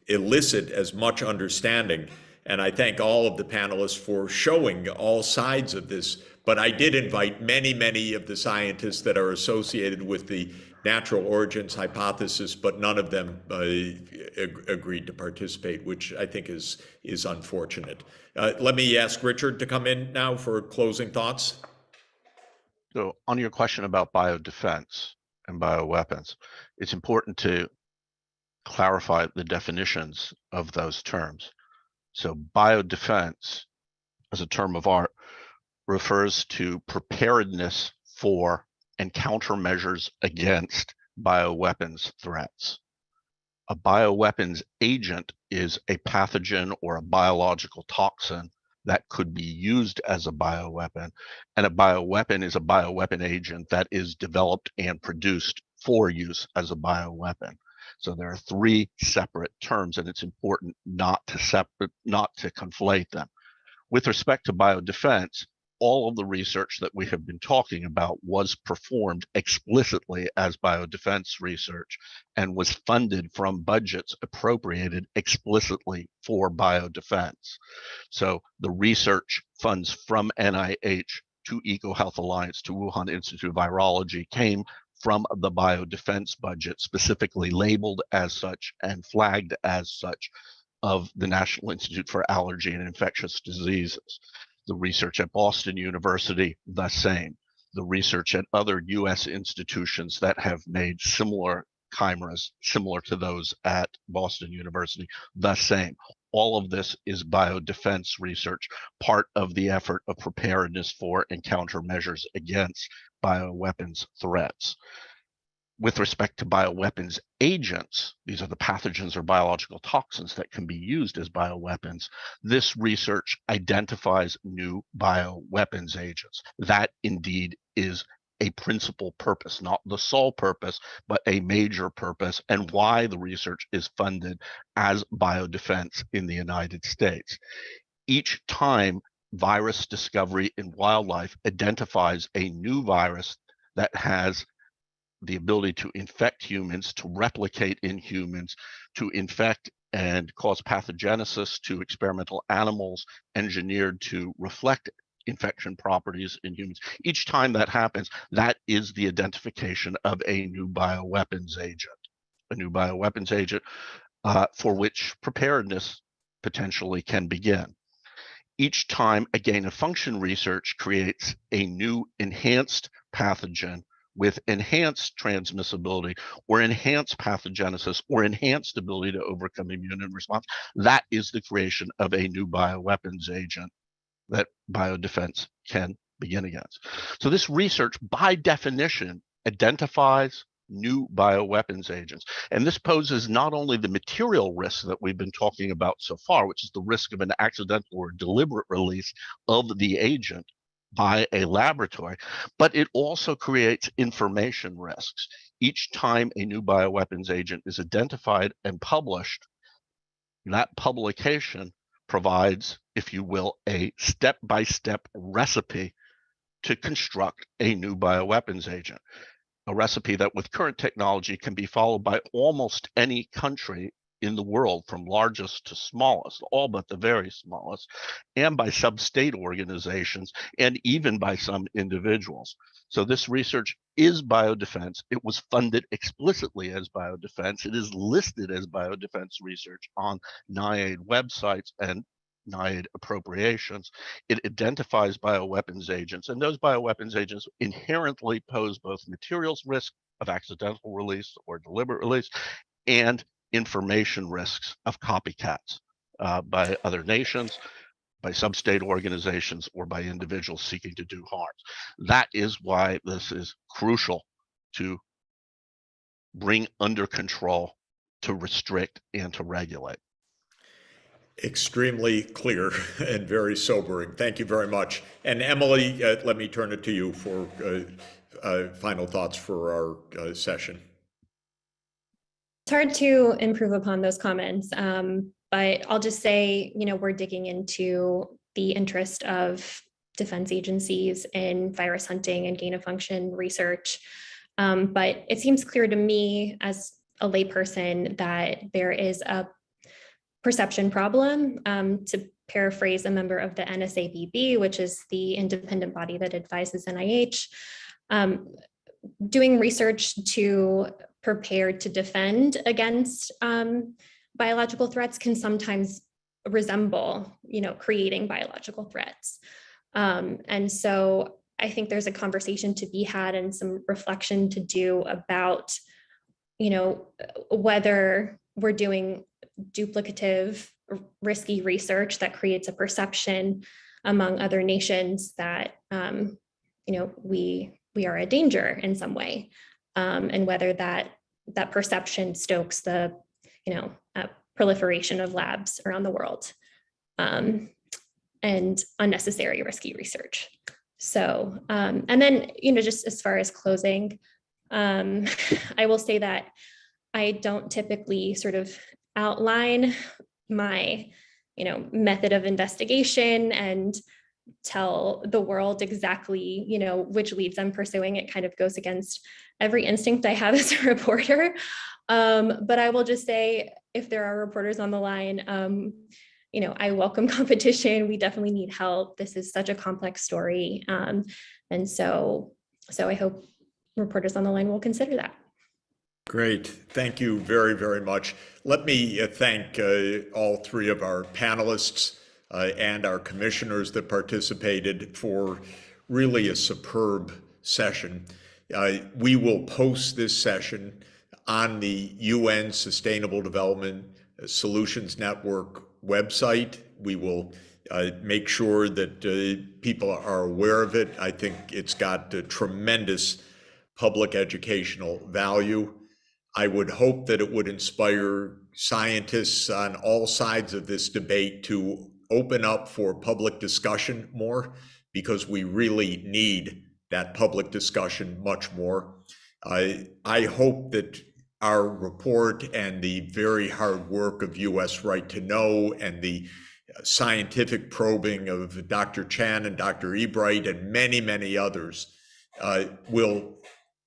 elicit as much understanding. And I thank all of the panelists for showing all sides of this. But I did invite many, many of the scientists that are associated with the natural origins hypothesis, but none of them agreed to participate, which I think is unfortunate. Let me ask Richard to come in now for closing thoughts. So on your question about biodefense and bioweapons, it's important to clarify the definitions of those terms. So biodefense, as a term of art, refers to preparedness for and countermeasures against bioweapons threats. A bioweapons agent is a pathogen or a biological toxin that could be used as a bioweapon, and a bioweapon is a bioweapon agent that is developed and produced for use as a bioweapon. So there are three separate terms, and it's important not to conflate them. With respect to biodefense, all of the research that we have been talking about was performed explicitly as biodefense research and was funded from budgets appropriated explicitly for biodefense. So the research funds from NIH to EcoHealth Alliance to Wuhan Institute of Virology came from the biodefense budget, specifically labeled as such and flagged as such of the National Institute for Allergy and Infectious Diseases. The research at Boston University, the same. The research at other US institutions that have made similar chimeras, similar to those at Boston University, the same. All of this is biodefense research, part of the effort of preparedness for and countermeasures against bioweapons threats. With respect to bioweapons agents, these are the pathogens or biological toxins that can be used as bioweapons. This research identifies new bioweapons agents. That indeed is a principal purpose, not the sole purpose, but a major purpose, and why the research is funded as biodefense in the United States. Each time virus discovery in wildlife identifies a new virus that has the ability to infect humans, to replicate in humans, to infect and cause pathogenesis to experimental animals engineered to reflect infection properties in humans. Each time that happens, that is the identification of a new bioweapons agent. A new bioweapons agent for which preparedness potentially can begin. Each time a gain-of-function research creates a new enhanced pathogen with enhanced transmissibility or enhanced pathogenesis or enhanced ability to overcome immune response, that is the creation of a new bioweapons agent that biodefense can begin against. So this research, by definition, identifies new bioweapons agents. And this poses not only the material risk that we've been talking about so far, which is the risk of an accidental or deliberate release of the agent by a laboratory, but it also creates information risks. Each time a new bioweapons agent is identified and published, that publication provides, if you will, a step-by-step recipe to construct a new bioweapons agent. A recipe that with current technology can be followed by almost any country in the world, from largest to smallest, all but the very smallest, and by sub-state organizations, and even by some individuals. So this research is biodefense. It was funded explicitly as biodefense. It is listed as biodefense research on NIAID websites, and NIAID appropriations, it identifies bioweapons agents, and those bioweapons agents inherently pose both materials risk of accidental release or deliberate release and information risks of copycats by other nations, by sub-state organizations, or by individuals seeking to do harm. That is why this is crucial to bring under control, to restrict, and to regulate. Extremely clear and very sobering. Thank you very much. And Emily, let me turn it to you for final thoughts for our session. It's hard to improve upon those comments, but I'll just say, we're digging into the interest of defense agencies in virus hunting and gain of function research. But it seems clear to me as a layperson that there is a perception problem. To paraphrase a member of the NSABB, which is the independent body that advises NIH, doing research to prepare to defend against biological threats can sometimes resemble, creating biological threats. And so I think there's a conversation to be had and some reflection to do about, whether we're doing duplicative, risky research that creates a perception among other nations that, we are a danger in some way, and whether that perception stokes the, proliferation of labs around the world, and unnecessary risky research. So, and then, just as far as closing, I will say that I don't typically sort of outline my, method of investigation and tell the world exactly, which leads I'm pursuing. It kind of goes against every instinct I have as a reporter. But I will just say, if there are reporters on the line, I welcome competition. We definitely need help. This is such a complex story. And so I hope reporters on the line will consider that. Great. Thank you very, very much. Let me thank all three of our panelists and our commissioners that participated for really a superb session. We will post this session on the UN Sustainable Development Solutions Network website. We will make sure that people are aware of it. I think it's got tremendous public educational value. I would hope that it would inspire scientists on all sides of this debate to open up for public discussion more, because we really need that public discussion much more. I hope that our report and the very hard work of US Right to Know and the scientific probing of Dr. Chan and Dr. Ebright and many, many others will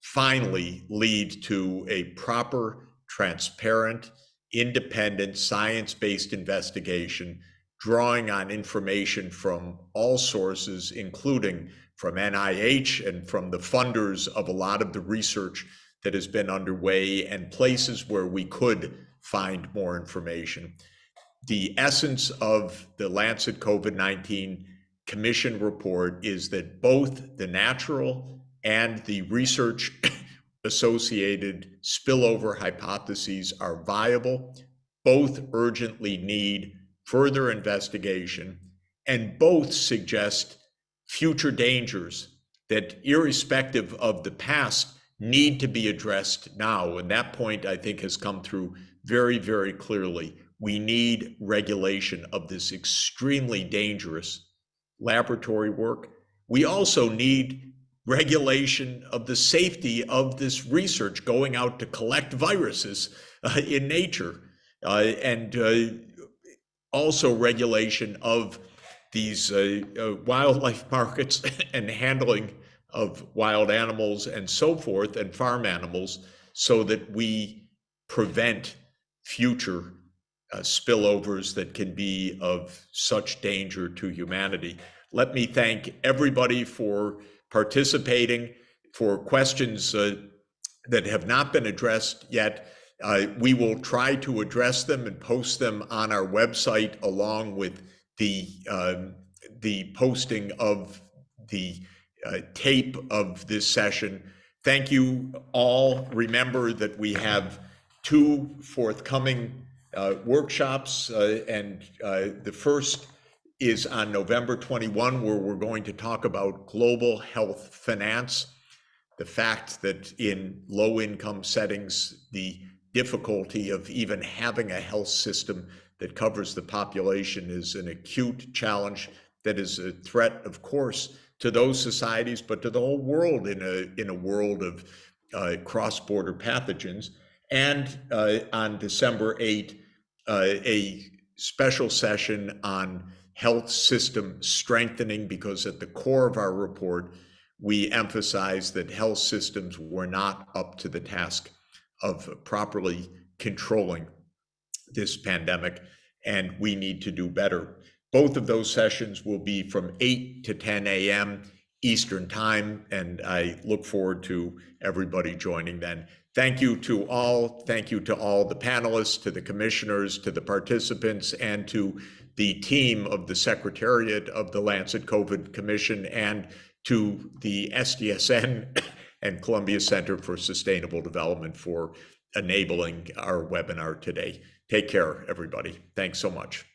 finally lead to a proper, transparent, independent, science-based investigation, drawing on information from all sources, including from NIH and from the funders of a lot of the research that has been underway and places where we could find more information. The essence of the Lancet COVID-19 Commission report is that both the natural and the research associated spillover hypotheses are viable. Both urgently need further investigation, and both suggest future dangers that, irrespective of the past, need to be addressed now. And that point, I think, has come through very, very clearly. We need regulation of this extremely dangerous laboratory work. We also need regulation of the safety of this research going out to collect viruses in nature, and also regulation of these wildlife markets and handling of wild animals and so forth, and farm animals, so that we prevent future spillovers that can be of such danger to humanity. Let me thank everybody for participating, for questions that have not been addressed yet. We will try to address them and post them on our website, along with the posting of the tape of this session. Thank you all. Remember that we have 2 forthcoming workshops, and the first is on November 21, where we're going to talk about global health finance, the fact that in low-income settings, the difficulty of even having a health system that covers the population is an acute challenge that is a threat, of course, to those societies, but to the whole world in a world of cross-border pathogens. And on December 8, a special session on health system strengthening, because at the core of our report, we emphasize that health systems were not up to the task of properly controlling this pandemic, and we need to do better. Both of those sessions will be from 8 to 10 a.m. Eastern Time, and I look forward to everybody joining then. Thank you to all. Thank you to all the panelists, to the commissioners, to the participants, and to the team of the Secretariat of the Lancet COVID Commission, and to the SDSN and Columbia Center for Sustainable Development for enabling our webinar today. Take care, everybody. Thanks so much.